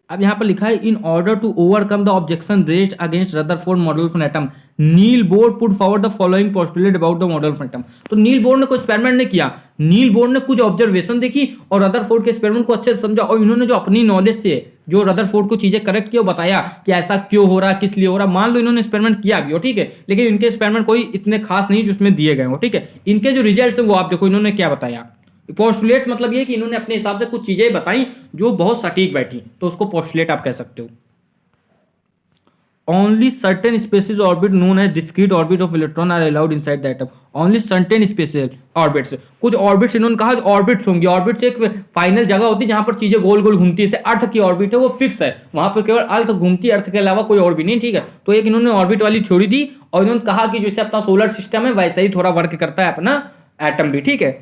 अब यहां पर लिखा है in order to overcome the objection raised against Rutherford model of an atom Niels Bohr put forward the following postulate about the model of an atom. तो नील बोर ने कोई एक्सपेरिमेंट नहीं किया, नील बोर ने कुछ observation देखी और Rutherford के एक्सपेरिमेंट को अच्छे से समझा और इन्होंने जो अपनी नॉलेज से जो रदरफोर्ड को चीजें करेक्ट किया, बताया कि ऐसा क्यों हो रहा, किस लिए हो रहा। मान लो इन्होंने एक्सपेरिमेंट किया भी हो, ठीक है, लेकिन इनके एक्सपेरिमेंट कोई इतने खास नहीं जो उसमें दिए गए हो, ठीक है। इनके जो रिजल्ट है वो आप देखो इन्होंने क्या बताया। पोस्टुलेट्स मतलब ये कि इन्होंने अपने हिसाब से कुछ चीजें बताई जो बहुत सटीक बैठी, तो उसको पोस्टुलेट आप कह सकते हो। Only certain special orbit known as discrete orbit of electron are allowed inside the atom. Only certain special orbits, कुछ ऑर्बिट्स इन्होंने कहा ऑर्बिट्स होंगी। ऑर्बिट्स एक फाइनल जगह होती है जहां पर चीजें गोल गोल घूमती है, जैसे अर्थ की ऑर्बिट है वो फिक्स है, वहां पर केवल अर्थ घूमती है, अर्थ के अलावा कोई और भी नहीं, ठीक है। तो एक इन्होंने ऑर्बिट वाली थ्योरी दी और इन्होंने कहा कि जैसे अपना सोलर सिस्टम है वैसे ही थोड़ा वर्क करता है अपना एटम भी, ठीक है।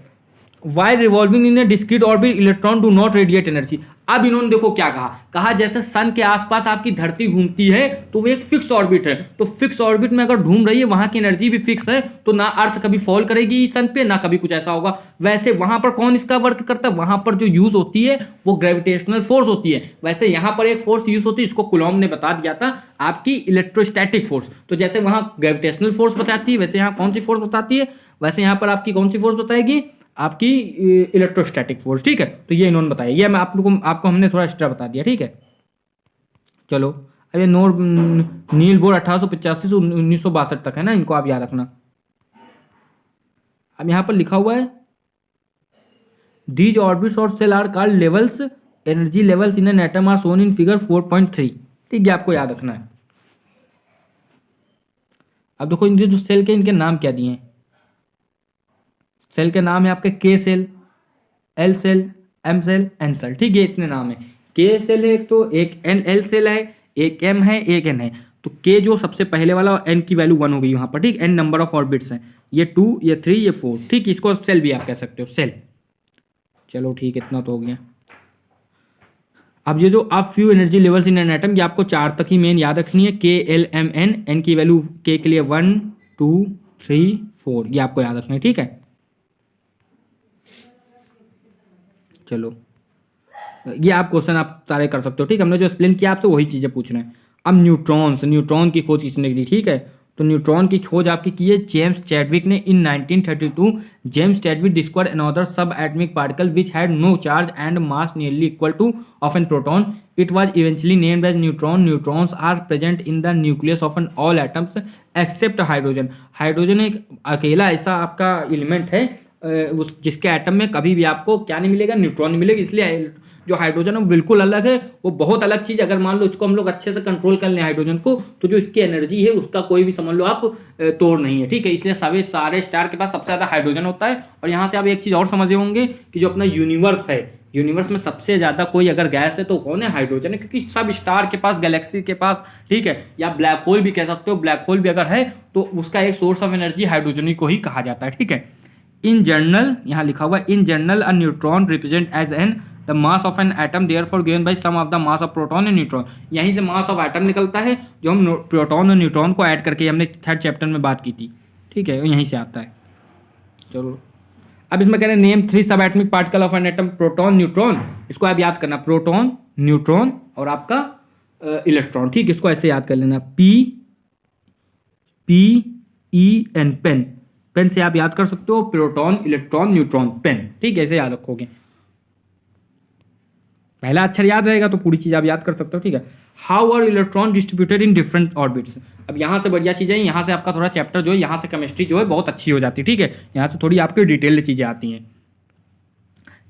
While revolving in a discrete orbit, electron do not radiate energy। अब इन्होंने देखो क्या कहा जैसे सन के आसपास आपकी धरती घूमती है तो वो एक फिक्स ऑर्बिट है, तो फिक्स ऑर्बिट में अगर घूम रही है वहां की एनर्जी भी फिक्स है, तो ना अर्थ कभी फॉल करेगी सन पे, ना कभी कुछ ऐसा होगा। वैसे वहां पर कौन इसका वर्क करता है, वहां पर जो यूज होती है वो ग्रेविटेशनल फोर्स होती है। वैसे यहां पर एक फोर्स यूज होती है, इसको कुलॉम ने बता दिया था, आपकी इलेक्ट्रोस्टैटिक फोर्स। तो जैसे वहां ग्रेविटेशनल फोर्स बताती है, वैसे यहाँ कौन सी फोर्स बताती है, वैसे यहाँ पर आपकी कौन सी फोर्स बताएगी, आपकी इलेक्ट्रोस्टैटिक फोर्स, ठीक है। तो ये इन्होंने बताया, ये मैं आपको हमने थोड़ा एक्स्ट्रा बता दिया, ठीक है। चलो अब ये नील बोर 1885 से 1962 तक है ना, इनको आप याद रखना। अब यहां पर लिखा हुआ है दीज ऑर्बिट्स और shells are called levels, energy levels in an atom are shown in figure 4.3, ठीक है, आपको याद रखना है। अब देखो इनके जो सेल के इनके नाम क्या दिए हैं, सेल के नाम है आपके K shell, L shell, M shell, N shell, ठीक है, इतने नाम है। के सेल है एक, तो एक एन एल सेल है, एक एम है, एक एन है। तो के जो सबसे पहले वाला एन की वैल्यू 1 हो गई वहां पर, ठीक, एन नंबर ऑफ ऑर्बिट्स हैं, ये 2, ये 3, ये 4, ठीक, इसको सेल भी आप कह सकते हो, सेल। चलो ठीक, इतना तो हो गया। अब ये जो आप few energy levels in an atom, ये आपको 4 तक ही मेन याद रखनी है, के एल एम एन, एन की वैल्यू के लिए 1 2 3 4, ये आपको याद रखना है, ठीक है। चलो ये आप क्वेश्चन आप सारे कर सकते हो, ठीक है, हमने जो एक्सप्लेन किया आपसे वही चीजें पूछ रहे हैं। अब न्यूट्रॉन की खोज किसने की, ठीक है। तो न्यूट्रॉन की खोज आपकी की है जेम्स चैडविक ने in 1932। James Chadwick discovered another sub atomic particle which had no charge and mass nearly equal to of an proton. It was eventually named as neutron. Neutrons are present in the nucleus of an all atoms except hydrogen. Hydrogen एक अकेला ऐसा आपका element है उस जिसके atom में कभी भी आपको क्या नहीं मिलेगा, न्यूट्रॉन नहीं मिलेगा। इसलिए जो हाइड्रोजन है वो बिल्कुल अलग है, वो बहुत अलग चीज़। अगर मान लो इसको हम लोग अच्छे से कंट्रोल कर लें हाइड्रोजन को, तो जो इसकी एनर्जी है उसका कोई भी समझ लो आप तोड़ नहीं है, ठीक है। इसलिए सभी सारे स्टार के पास सबसे ज़्यादा हाइड्रोजन होता है। और यहाँ से आप एक चीज़ और समझे होंगे कि जो अपना यूनिवर्स है, यूनिवर्स में सबसे ज़्यादा कोई अगर गैस है तो कौन है, हाइड्रोजन है, क्योंकि सब स्टार के पास, गैलेक्सी के पास, ठीक है, या ब्लैक होल भी कह सकते हो, ब्लैक होल भी अगर है तो उसका एक सोर्स ऑफ एनर्जी हाइड्रोजन को ही कहा जाता है, ठीक है। इन जनरल, यहाँ लिखा हुआ in general a neutron represent as an the mass of an atom therefore given by sum of the mass of proton and neutron. यहीं से मास ऑफ एटम निकलता है, जो हम प्रोटॉन और न्यूट्रॉन को ऐड करके हमने 3rd चैप्टर में बात की थी, ठीक है, यहीं से आता है। चलो अब इसमें कह रहे हैं नेम 3 सब atomic particle of an atom, proton, neutron, इसको आप याद करना, प्रोटॉन, न्यूट्रॉन और आपका इलेक्ट्रॉन, ठीक, इसको ऐसे याद कर लेना, P E N, pen, pen से आप याद कर सकते हो, प्रोटॉन, इलेक्ट्रॉन, न्यूट्रॉन, पेन, ठीक है, ऐसे याद रखोगे। पहला अक्षर याद रहेगा तो पूरी चीज आप याद कर सकते हो, ठीक है। How are electron distributed in different orbits. अब यहाँ से बढ़िया चीज़ें, यहाँ से आपका थोड़ा चैप्टर जो है, यहाँ से केमिस्ट्री जो है बहुत अच्छी हो जाती है, ठीक है। यहाँ से थोड़ी आपकी डिटेल्ड चीज़ें आती हैं।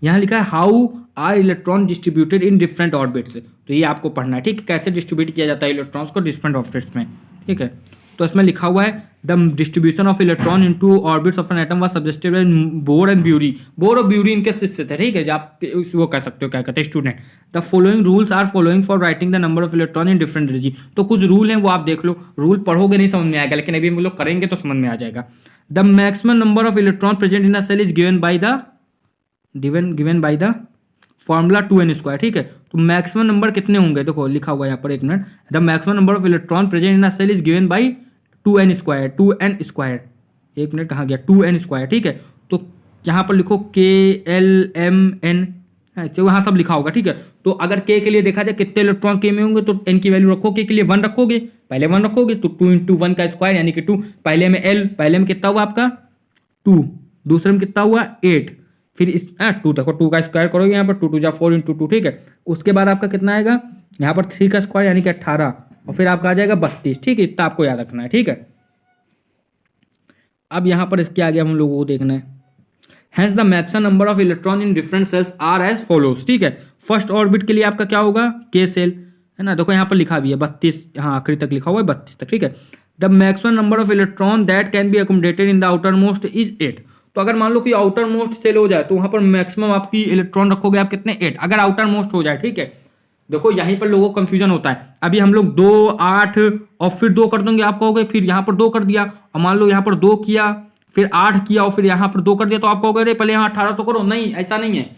यहाँ लिखा है how are electron distributed in different orbits, तो ये आपको पढ़ना है, ठीक है, कैसे डिस्ट्रीब्यूट किया जाता है इलेक्ट्रॉन्स को डिफरेंट ऑर्बिट्स में, ठीक है। तो इसमें लिखा हुआ है the distribution of electron into orbits of an atom was suggested by bore and bury. Bore और ब्यूरी इनके शिष्य थे, ठीक है, जो आप वो कह सकते हो, क्या कहते हैं, student. The following rules are following for writing the number of electron in different energy. तो कुछ रूल हैं वो आप देख लो, रूल पढ़ोगे नहीं समझ में आएगा, लेकिन अभी हम लोग करेंगे तो समझ में आ जाएगा। The maximum number of electron present in a shell is given by the formula 2n², ठीक है। तो मैक्सिमम नंबर कितने होंगे, देखो लिखा हुआ है यहाँ पर, एक minute. The maximum number of electron present in a shell is given by 2n², एक मिनट कहाँ गया, 2n², ठीक है। तो यहाँ पर लिखो KLMN, तो वहाँ सब लिखा होगा, ठीक है। तो अगर K के लिए देखा जाए कितने इलेक्ट्रॉन K में होंगे, तो n की वैल्यू रखो, K के लिए 1 रखोगे, पहले 1 रखोगे, तो 2 × 1 का स्क्वायर यानी कि 2, पहले में L, पहले में कितना हुआ आपका 2, दूसरे में कितना हुआ 8, फिर इस 2 देखो, 2 का स्क्वायर करोगे यहाँ पर 2 2 जा 4 × 2, ठीक है। उसके बाद आपका कितना आएगा यहाँ पर 3 का स्क्वायर यानी कि 18, और फिर आपका आ जाएगा 32, ठीक है। इतना आपको याद रखना है, ठीक है। अब यहाँ पर इसके आगे हम लोगों को देखना है, hence the maximum number of electron in different shells are as follows, ठीक है। फर्स्ट ऑर्बिट के लिए आपका क्या होगा, K सेल है ना, देखो यहाँ पर लिखा भी है 32, हाँ आखिरी तक लिखा हुआ है 32 तक, ठीक है। The maximum number of electron that can be accommodated in the outer most is 8। तो अगर मान लो कि आउटर मोस्ट सेल हो जाए तो वहाँ पर मैक्सिमम आपकी इलेक्ट्रॉन रखोगे आप कितने, 8, अगर आउटर मोस्ट हो जाए, ठीक है। देखो यहीं पर लोगों को कंफ्यूजन होता है, अभी हम लोग 2 8 और फिर 2 कर देंगे, आप कहोगे फिर यहाँ पर 2 कर दिया, और मान लो यहाँ पर 2 किया, फिर 8 किया, और फिर यहाँ पर 2 कर दिया, तो आप कहोगे अरे पहले यहाँ 18 तो करो, नहीं ऐसा नहीं है।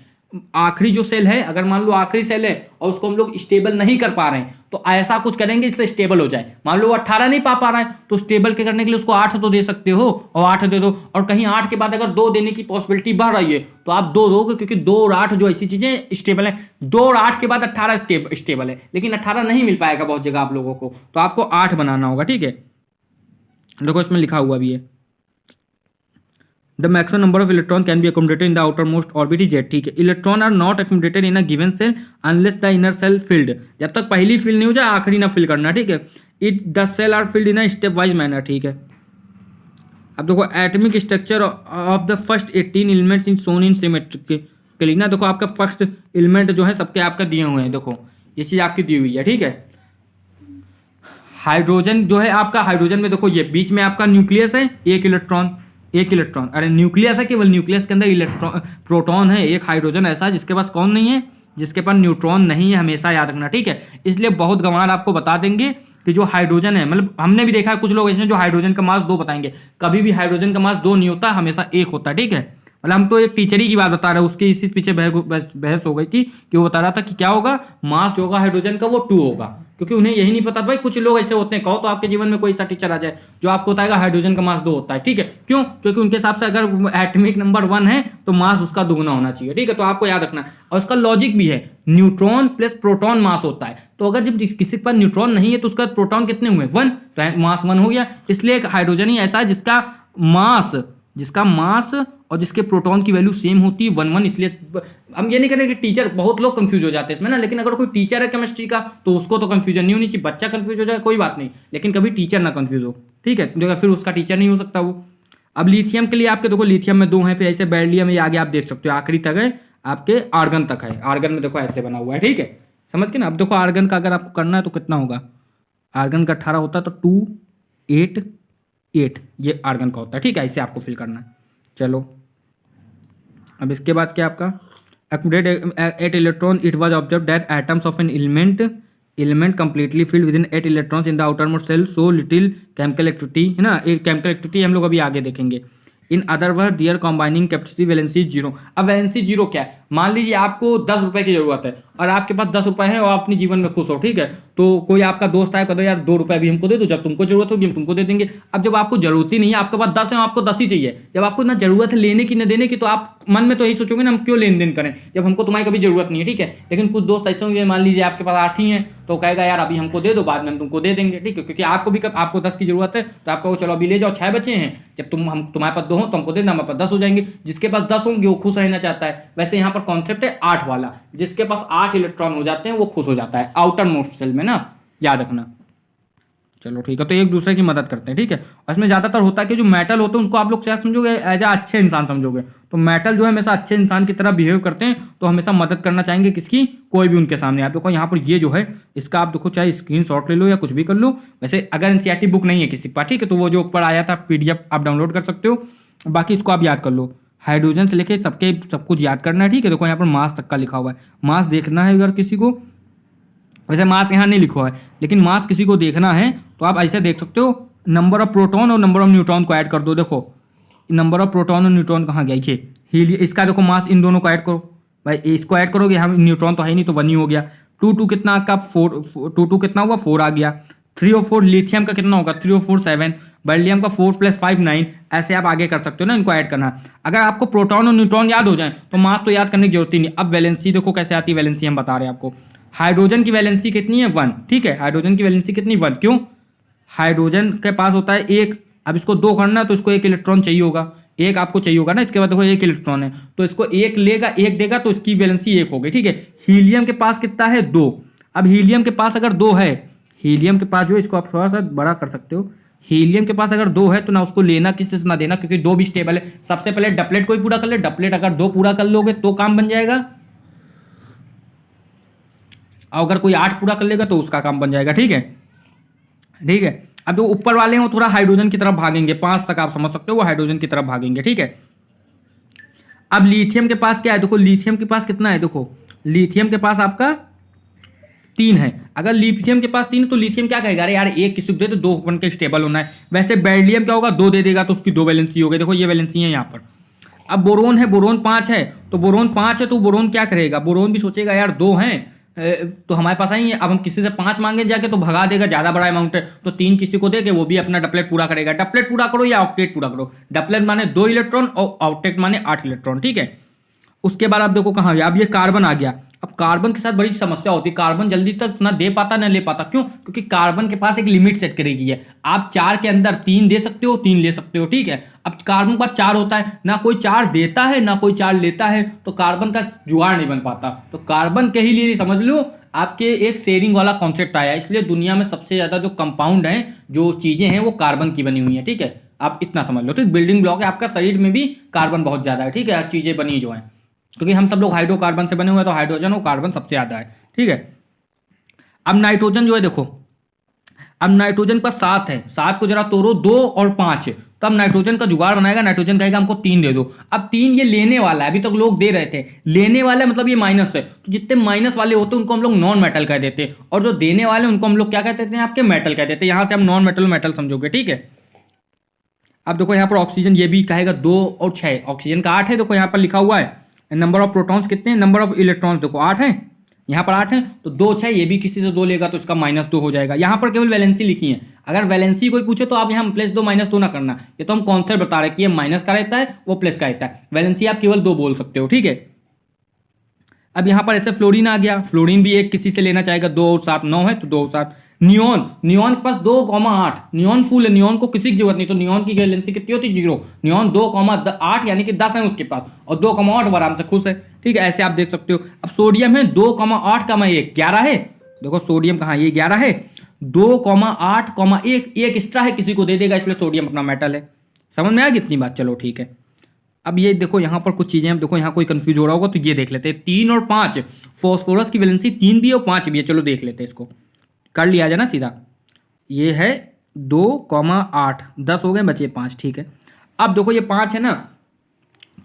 आखिरी जो सेल है, अगर मान लो आखिरी सेल है और उसको हम लोग स्टेबल नहीं कर पा रहे हैं, तो ऐसा कुछ करेंगे जिससे स्टेबल हो जाए। मान लो 18 नहीं पा रहा है, तो स्टेबल के करने के लिए उसको 8 तो दे सकते हो, और 8 दे दो, और कहीं 8 के बाद अगर 2 देने की पॉसिबिलिटी बढ़ रही है तो आप 2 दोगे, क्योंकि 2 और 8 जो ऐसी चीजें स्टेबल है, 2 और 8 के बाद 18 स्टेबल है, लेकिन 18 नहीं मिल पाएगा बहुत जगह आप लोगों को, तो आपको 8 बनाना होगा, ठीक है। देखो इसमें लिखा हुआ भी है the maximum number of electron can be accommodated in the outermost orbit is 8, ठीक है। Electron are not accommodated in a given shell unless the inner shell filled, जब तक पहली फिल नहीं हो जाए आखिरी ना फिल करना, ठीक है। It the shell are filled in a stepwise manner, ठीक है। अब देखो atomic structure of the first 18 elements in shown in symmetrically ना, देखो आपका फर्स्ट एलिमेंट जो है सबके आपका दिए हुए हैं, देखो ये चीज आपकी दी हुई है, ठीक है। हाइड्रोजन जो है आपका, हाइड्रोजन में देखो ये बीच में आपका न्यूक्लियस है, एक इलेक्ट्रॉन, अरे न्यूक्लियस है केवल, न्यूक्लियस के अंदर इलेक्ट्रॉन प्रोटॉन है, एक हाइड्रोजन ऐसा है जिसके पास कौन नहीं है, जिसके पास न्यूट्रॉन नहीं है, हमेशा याद रखना, ठीक है। इसलिए बहुत गंवार आपको बता देंगे कि जो हाइड्रोजन है, मतलब हमने भी देखा है कुछ लोग इसमें जो हाइड्रोजन का मास 2 बताएंगे, कभी भी हाइड्रोजन का मास 2 नहीं होता, हमेशा 1 होता है, ठीक है। मतलब हम तो एक टीचर ही की बात बता रहे हैं, उसके इसी पीछे बहस हो गई थी कि वो बता रहा था कि क्या होगा, मास जो होगा हाइड्रोजन का वो 2 होगा, क्योंकि उन्हें यही नहीं पता। भाई कुछ लोग ऐसे होते हैं, कहो तो आपके जीवन में कोई सा टीचर आ जाए जो आपको बताएगा हाइड्रोजन का मास 2 होता है, ठीक है। क्यों? क्योंकि उनके हिसाब से अगर एटॉमिक नंबर 1 है तो मास उसका दुगना होना चाहिए, ठीक है। तो आपको याद रखना, और उसका लॉजिक भी है, न्यूट्रॉन प्लस प्रोटॉन मास होता है, तो अगर जब किसी के पास न्यूट्रॉन नहीं है तो उसका प्रोटॉन कितने हुए, 1, तो मास 1 हो गया। इसलिए एक हाइड्रोजन ही ऐसा है जिसका मास और जिसके प्रोटॉन की वैल्यू सेम होती है 1 1। इसलिए हम ये नहीं करें कि टीचर, बहुत लोग कंफ्यूज हो जाते हैं इसमें ना, लेकिन अगर कोई टीचर है केमिस्ट्री का तो उसको तो कंफ्यूजन नहीं होनी चाहिए, बच्चा कंफ्यूज हो जाए कोई बात नहीं, लेकिन कभी टीचर ना कंफ्यूज हो, ठीक है, जो फिर उसका टीचर नहीं हो सकता वो। अब लिथियम के लिए आपके देखो लिथियम में 2 हैं, फिर ऐसे बेरिलियम ये आगे आप देख सकते हो, आखिरी तक है आपके आर्गन तक है, आर्गन में देखो ऐसे बना हुआ है, ठीक है, समझ के ना। अब देखो आर्गन का अगर आपको करना है तो कितना होगा, आर्गन का 18 होता है तो 2 8 8 ये आर्गन का होता है, ठीक है, ऐसे आपको फिल करना है। चलो अब इसके बाद क्या आपका eight electron it was observe that atoms of an element completely filled with in 8 electrons in the outermost shell show little chemical activity, है ना, केमिकल एक्टिविटी हम लोग अभी आगे देखेंगे। In other word their combining capacity valency 0। अब valency 0 क्या है, मान लीजिए आपको 10 रुपए की जरूरत है और आपके पास 10 रुपए हैं और आप अपने जीवन में खुश हो, ठीक है, तो कोई आपका दोस्त आया, कहते यार 2 रुपए भी हमको दे दो, जब तुमको जरूरत होगी हम तुमको दे देंगे। अब जब आपको जरूरत ही नहीं है, आपके पास 10 है, आपको 10 ही चाहिए, जब आपको ना जरूरत है लेने की ना देने की, तो आप मन में तो यही सोचोगे ना हम क्यों लेन देन करें जब हमको तुम्हारी कभी जरूरत नहीं है, ठीक है। लेकिन कुछ दोस्त ऐसे होंगे, मान लीजिए आपके पास 8 ही हैं, तो कहेगा यार अभी हमको दे दो, बाद में हम तुमको दे देंगे, ठीक है, क्योंकि आपको भी आपको 10 की जरूरत है, तो आपको चलो अभी ले जाओ, 6 बचे हैं, जब तुम्हारे पास 2 हो तो हमको देना, हमारे पास 10 हो जाएंगे। जिसके पास 10 होंगे वो खुश रहना चाहता है। वैसे यहाँ पर कॉन्सेप्ट है 8 वाला, जिसके पास 8 इलेक्ट्रॉन हो जाते हैं वो खुश हो जाता है आउटर मोस्ट सेल में ना, याद रखना। चलो ठीक है, तो एक दूसरे की मदद करते हैं, ठीक है। और इसमें ज्यादातर होता है कि जो मेटल होते हैं उनको आप लोग क्या समझोगे, एज अ अच्छे इंसान समझोगे। तो मेटल जो है हमेशा अच्छे इंसान की तरह बिहेव करते हैं, तो हमेशा मदद करना चाहेंगे किसकी, कोई भी उनके सामने। आप देखो यहाँ पर ये जो है इसका आप देखो चाहे स्क्रीनशॉट ले लो या कुछ भी कर लो। वैसे अगर एनसीईआरटी बुक नहीं है किसी के पास, ठीक है, तो वो जो ऊपर आया था पीडीएफ आप डाउनलोड कर सकते हो, बाकी इसको आप याद कर लो। हाइड्रोजन से लेके सबके सब कुछ याद करना है, ठीक है। देखो यहाँ पर मास तक का लिखा हुआ है, मास देखना है अगर किसी को, वैसे मास यहाँ नहीं लिखा है, लेकिन मास किसी को देखना है तो आप ऐसे देख सकते हो, नंबर ऑफ प्रोटॉन और नंबर ऑफ न्यूट्रॉन को ऐड कर दो। देखो नंबर ऑफ प्रोटॉन और न्यूट्रॉन कहाँ गया, ये हीलियम, इसका देखो मास, इन दोनों को ऐड करो भाई, इसको ऐड करोगे, यहाँ न्यूट्रॉन तो है ही नहीं, तो 1 ही हो गया। 2 कितना आपका 4, 2 कितना हुआ 4 आ गया। 3 और 4 लिथियम का कितना होगा, 3 और 4 7, बेरिलियम का 4 + 5 9, ऐसे आप आगे कर सकते हो ना, इनको ऐड करना। अगर आपको प्रोटॉन और न्यूट्रॉन याद हो जाए तो मास तो याद करने की जरूरत ही नहीं। अब वैलेंसी देखो कैसे आती है, वैलेंसी हम बता रहे हैं आपको। हाइड्रोजन की वैलेंसी कितनी है, 1, ठीक है, हाइड्रोजन की वैलेंसी कितनी, 1, क्यों, हाइड्रोजन के पास होता है 1, अब इसको 2 करना तो इसको 1 इलेक्ट्रॉन चाहिए होगा, 1 आपको चाहिए होगा ना, इसके बाद देखो 1 इलेक्ट्रॉन है तो इसको 1 लेगा, 1 देगा तो इसकी वैलेंसी 1 हो गई, ठीक है। हीलियम के पास कितना है, 2। अब हीलियम के पास अगर 2 है, हीलियम के पास जो है, इसको आप थोड़ा सा बड़ा कर सकते हो, हीलियम के पास अगर 2 है तो ना उसको लेना किसी से ना देना, क्योंकि 2 भी स्टेबल है। सबसे पहले डपलेट को ही पूरा कर ले, डपलेट अगर 2 पूरा कर लोगे तो काम बन जाएगा, और अगर कोई 8 पूरा कर लेगा तो उसका काम बन जाएगा, ठीक है, ठीक है। अब जो ऊपर वाले हैं वो थोड़ा हाइड्रोजन की तरफ भागेंगे, 5 तक आप समझ सकते हो वो हाइड्रोजन की तरफ भागेंगे, ठीक है। अब लिथियम के पास क्या है, देखो लिथियम के पास कितना है, देखो लिथियम के पास आपका 3 है। अगर लिथियम के पास 3 है तो लिथियम क्या कहेगा, अरे यार 1 किसी को दे तो 2 बन के स्टेबल होना है। वैसे बेरिलियम क्या होगा, 2 दे देगा तो उसकी 2 वैलेंसी हो गई, देखो ये वैलेंसी है यहाँ पर। अब बोरोन है, बोरोन 5 है, तो बोरोन 5 है तो बोरोन क्या करेगा, बोरोन भी सोचेगा यार 2 हैं तो हमारे पास आई है, अब हम किसी से 5 मांगे जाके तो भगा देगा, ज्यादा बड़ा अमाउंट है, तो 3 किसी को दे के वो भी अपना डपलेट पूरा करेगा। डपलेट पूरा करो या ऑक्टेट पूरा करो, डपलेट माने 2 इलेक्ट्रॉन और ऑक्टेट माने 8 इलेक्ट्रॉन, ठीक है। उसके बाद आप देखो कहाँ गया, अब ये कार्बन आ गया। अब कार्बन के साथ बड़ी समस्या होती है, कार्बन जल्दी तक ना दे पाता ना ले पाता, क्यों, क्योंकि कार्बन के पास एक लिमिट सेट करेगी है, आप 4 के अंदर 3 दे सकते हो, 3 ले सकते हो, ठीक है। अब कार्बन के पास 4 होता है, ना कोई 4 देता है ना कोई 4 लेता है, तो कार्बन का जुगाड़ नहीं बन पाता। तो कार्बन के ही लिए समझ लो आपके एक शेयरिंग वाला कॉन्सेप्ट आया, इसलिए दुनिया में सबसे ज्यादा जो कंपाउंड है, जो चीजें हैं वो कार्बन की बनी हुई है, ठीक है। आप इतना समझ लो, ठीक, बिल्डिंग ब्लॉक है आपका, शरीर में भी कार्बन बहुत ज्यादा है, ठीक है, चीजें बनी जो है, क्योंकि हम सब लोग हाइड्रोकार्बन से बने हुए हैं, तो हाइड्रोजन और कार्बन सबसे ज्यादा है, ठीक है। अब नाइट्रोजन जो है देखो, अब नाइट्रोजन पर 7 है, 7 को जरा तोड़ो, 2 और 5 है, तो अब नाइट्रोजन का जुगाड़ बनाएगा, नाइट्रोजन कहेगा हमको 3 दे दो। अब 3 ये लेने वाला है, अभी तक लोग दे रहे थे, लेने वाला मतलब ये माइनस है, तो जितने माइनस वाले होते हैं उनको हम लोग नॉन मेटल कह देते हैं, और जो देने वाले उनको हम लोग क्या कहते हैं, आपके मेटल कह देते हैं। यहां से हम नॉन मेटल मेटल समझोगे, ठीक है। अब देखो यहाँ पर ऑक्सीजन ये भी कहेगा 2 और 6, ऑक्सीजन का 8 है, देखो यहाँ पर लिखा हुआ है। नंबर ऑफ प्रोटॉन्स कितने हैं, नंबर ऑफ इलेक्ट्रॉन्स देखो 8 है, यहाँ पर 8 है, तो 2 6, ये भी किसी से 2 लेगा तो इसका -2 हो जाएगा। यहाँ पर केवल वैलेंसी लिखी है, अगर वैलेंसी कोई पूछे तो आप यहाँ +2 -2 ना करना, ये तो हम कॉन्सेप्ट बता रहे हैं कि ये माइनस का रहता है वो प्लस का रहता है, वैलेंसी आप केवल 2 बोल सकते हो, ठीक है। अब यहाँ पर ऐसे फ्लोरीन आ गया, फ्लोरीन भी एक किसी से लेना चाहेगा, 2 और 7 9 है तो 2 और 7। नियोन, नियोन के पास 2,8, नियोन फुल है, नियोन को किसी की जरूरत नहीं, तो नियोन की वैलेंसी कितनी होती है, 0। नियोन 2,8 यानी कि 10 है उसके पास, और 2,8 आराम से खुश है, ठीक है, ऐसे आप देख सकते हो। अब सोडियम है 2,8,1, 11 है, देखो सोडियम कहाँ, ये 11 है, 2,8,1, एक एक्स्ट्रा है किसी को दे देगा, इसलिए सोडियम अपना मेटल है। समझ में आ गई इतनी बात, चलो ठीक है। अब ये देखो यहाँ पर कुछ चीजें, अब देखो यहाँ कोई कंफ्यूज हो रहा होगा तो ये देख लेते हैं, 3 और 5, फॉस्फोरस की वैलेंसी 3 भी और 5 भी है, चलो देख लेते हैं, इसको कर लिया जाए ना सीधा। ये है 2,8, 10 हो गए, बचे 5, ठीक है। अब देखो ये 5 है ना,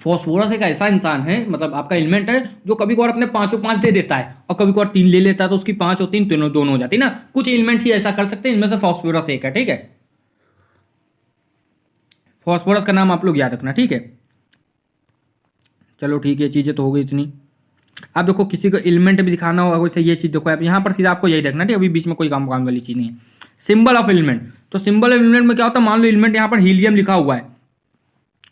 फॉस्फोरस एक ऐसा इंसान है, मतलब आपका एलिमेंट है, जो कभी कभार अपने 5 और 5 दे देता है और कभी कभार 3 ले लेता है, तो उसकी 5 और 3 दोनों हो जाती है ना। कुछ एलिमेंट ही ऐसा कर सकते हैं, इनमें से फॉस्फोरस एक है, ठीक है। फॉस्फोरस का नाम आप लोग याद रखना, ठीक है। चलो ठीक है, चीजें तो हो गई इतनी। आप देखो किसी को एलिमेंट भी दिखाना होगा वैसे ये चीज़ देखो आप यहाँ पर सीधा आपको यही देखना, ठीक है, अभी बीच में कोई काम काम वाली चीज़ नहीं है। सिंबल ऑफ एलिमेंट, तो सिंबल ऑफ एलिमेंट में क्या होता है, मान लो एलिमेंट यहाँ पर हीलियम लिखा हुआ है,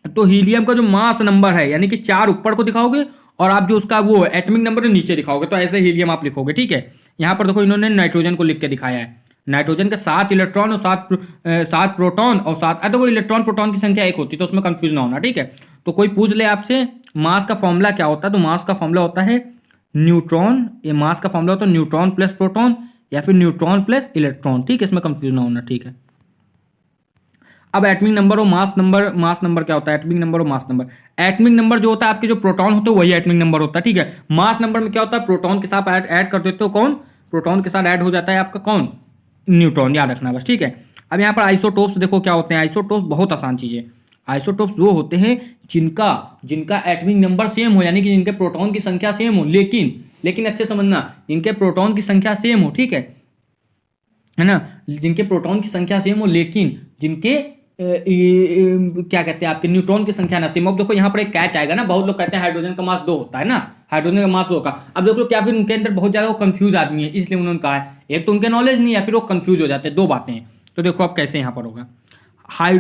तो हीलियम का जो मास नंबर है यानी कि 4 ऊपर को दिखाओगे और आप जो उसका वो एटॉमिक नंबर नीचे दिखाओगे, तो ऐसे हीलियम आप लिखोगे, ठीक है। यहाँ पर देखो इन्होंने नाइट्रोजन को लिख के दिखाया है, नाइट्रोजन के 7 इलेक्ट्रॉन और 7 प्रोटॉन और 7, देखो इलेक्ट्रॉन प्रोटॉन की संख्या एक होती है तो उसमें कंफ्यूज ना होना, ठीक है। तो कोई पूछ ले आपसे मास का फॉर्मूला क्या होता है, तो मास का फॉर्मूला होता है न्यूट्रॉन, ये मास का फॉर्मूला होता है न्यूट्रॉन प्लस प्रोटॉन या फिर न्यूट्रॉन प्लस इलेक्ट्रॉन, ठीक है, इसमें कंफ्यूज ना होना, ठीक है। अब एटमिक नंबर और मास नंबर, मास नंबर क्या होता है, एटमिक नंबर और मास नंबर, एटमिक नंबर जो होता है आपके जो प्रोटॉन होते हैं वही एटमिक नंबर होता है, ठीक है। मास नंबर में क्या होता है, प्रोटॉन के साथ ऐड कर देते हो कौन, प्रोटॉन के साथ ऐड हो जाता है आपका कौन, न्यूट्रॉन, याद रखना बस, ठीक है। अब यहाँ पर आइसोटोप्स देखो क्या होते हैं, आइसोटोप्स बहुत आसान चीज़ है। आइसोटोप्स वो होते हैं जिनका एटमिक नंबर सेम हो, यानी कि जिनके प्रोटॉन की संख्या सेम हो, लेकिन अच्छे समझना, जिनके प्रोटॉन की संख्या सेम हो, ठीक है ना, जिनके प्रोटॉन की संख्या सेम हो लेकिन जिनके क्या कहते हैं आपके न्यूट्रॉन की संख्या ना सेम। अब देखो यहाँ पर एक कैच आएगा ना, बहुत लोग कहते हैं हाइड्रोजन का मास 2 होता है ना, हाइड्रोजन का मास 2 का। अब देखो क्या फिर उनके अंदर बहुत ज़्यादा वो कंफ्यूज आदमी है, इसलिए उन्होंने कहा है, एक तो उनके नॉलेज नहीं है, फिर वो कंफ्यूज हो जाते हैं, दो बातें हैं। तो देखो अब कैसे यहाँ पर होगा,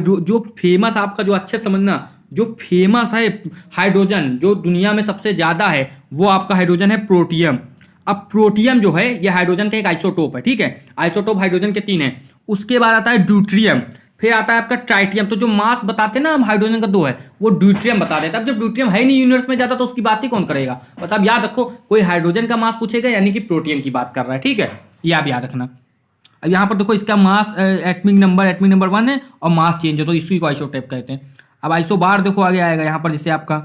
जो फेमस आपका जो अच्छे समझना, जो फेमस है हाइड्रोजन जो दुनिया में सबसे ज़्यादा है वो आपका हाइड्रोजन है प्रोटियम। अब प्रोटियम जो है ये हाइड्रोजन का एक आइसोटोप है, ठीक है, आइसोटोप हाइड्रोजन के 3 है। उसके बाद आता है ड्यूट्रियम, फिर आता है आपका ट्राइटियम। तो जो मास बताते हैं ना हम हाइड्रोजन का 2 है, वो ड्यूट्रियम बता देता है। अब जब ड्यूट्रियम है नहीं यूनिवर्स में जाता तो उसकी बात ही कौन करेगा, बस आप याद रखो, कोई हाइड्रोजन का मास पूछेगा यानी कि प्रोटियम की बात कर रहा है, ठीक है, ये आप याद रखना। अब यहाँ पर देखो इसका मास एटमिक नंबर 1 है और मास चेंज है, तो इसी को आइसोटोप कहते हैं। अब आइसोबार देखो आगे आएगा यहाँ पर, जैसे आपका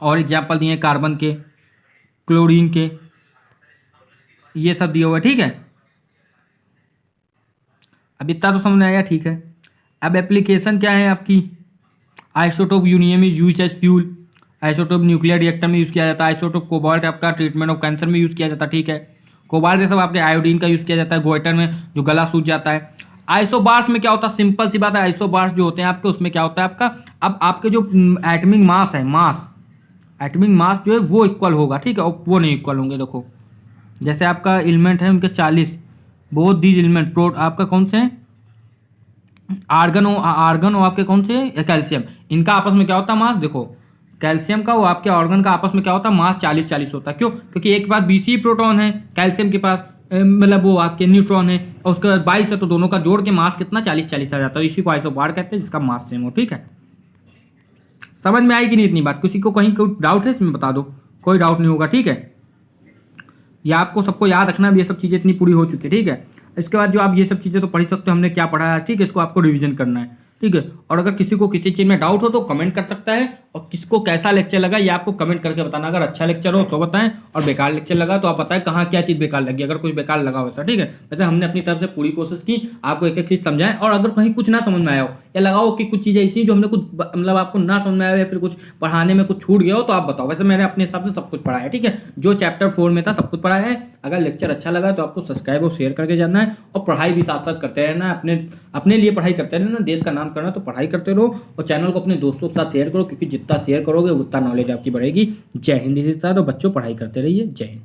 और एग्जाम्पल दिए कार्बन के, क्लोरीन के, ये सब दिए हुए, ठीक है। अब इतना तो समझ में आया, ठीक है। अब एप्लीकेशन क्या है आपकी, isotope uranium is use as fuel, isotope nuclear reactor में यूज़ किया जाता है, आइसोटोप कोबाल्ट आपका ट्रीटमेंट ऑफ कैंसर में यूज़ किया जाता है, ठीक है। कोबाल्ट जैसा आपके आयोडीन का यूज़ किया जाता है गोइटर में जो गला सूज जाता है। आइसोबार्स में क्या होता है, सिंपल सी बात है, आइसोबार्स जो होते हैं आपके उसमें क्या होता है आपका, अब आपके जो एटमिक मास है, एटमिक मास जो है वो इक्वल होगा, ठीक है, और वो नहीं इक्वल होंगे। देखो जैसे आपका एलिमेंट है उनके 40, बोथ दीज एलिमेंट आपका कौन से हैं, आर्गन हो आपके कौन से, कैल्शियम, इनका आपस में क्या होता है मास, देखो कैल्शियम का वो आपके ऑर्गन का आपस में क्या होता है मास 40-40 होता है। क्यों, क्योंकि एक के पास 20 प्रोटॉन है, कैल्शियम के पास मतलब वो आपके न्यूट्रॉन है, और उसके बाद 22 है, तो दोनों का जोड़ के मास कितना 40-40 आ जाता है। इसी को आइसोबार कहते हैं जिसका मास सेम हो, ठीक है। समझ में आई कि नहीं इतनी बात, किसी को कहीं कोई डाउट है इसमें बता दो, कोई डाउट नहीं होगा, ठीक है। ये आपको सबको याद रखना, ये सब चीज़ें इतनी पूरी हो चुकी है, ठीक है। इसके बाद जो आप ये सब चीज़ें तो पढ़ सकते हो हमने क्या पढ़ा है, ठीक है, इसको आपको रिवीजन करना है, ठीक है। और अगर किसी को किसी चीज़ में डाउट हो तो कमेंट कर सकता है, और किसको कैसा लेक्चर लगा ये आपको कमेंट करके बताना। अगर अच्छा लेक्चर हो तो बताएं, और बेकार लेक्चर लगा तो आप बताएं कहाँ क्या चीज़ बेकार लगी, अगर कुछ बेकार लगा वैसा, ठीक है। वैसे हमने अपनी तरफ से पूरी कोशिश की आपको एक एक चीज़ समझाएं, और अगर कहीं कुछ ना समझ में आया हो या लगाओ कि कुछ चीज़ें ऐसी जो हमने कुछ मतलब आपको ना समझ में आया या फिर कुछ पढ़ाने में कुछ छूट गया हो तो आप बताओ। वैसे मैंने अपने हिसाब से सब कुछ पढ़ाया है, ठीक है, जो चैप्टर 4 में था सब कुछ पढ़ाया है। अगर लेक्चर अच्छा लगा तो आपको सब्सक्राइब और शेयर करके जाना है, और पढ़ाई भी साथ साथ करते रहना है, अपने लिए पढ़ाई करते रहना, देश का नाम करना तो पढ़ाई करते रहो, और चैनल को अपने दोस्तों के साथ शेयर करो, क्योंकि जितना शेयर करोगे उतना नॉलेज आपकी बढ़ेगी। जय हिंद। इसी तरह बच्चों पढ़ाई करते रहिए, जय हिंद।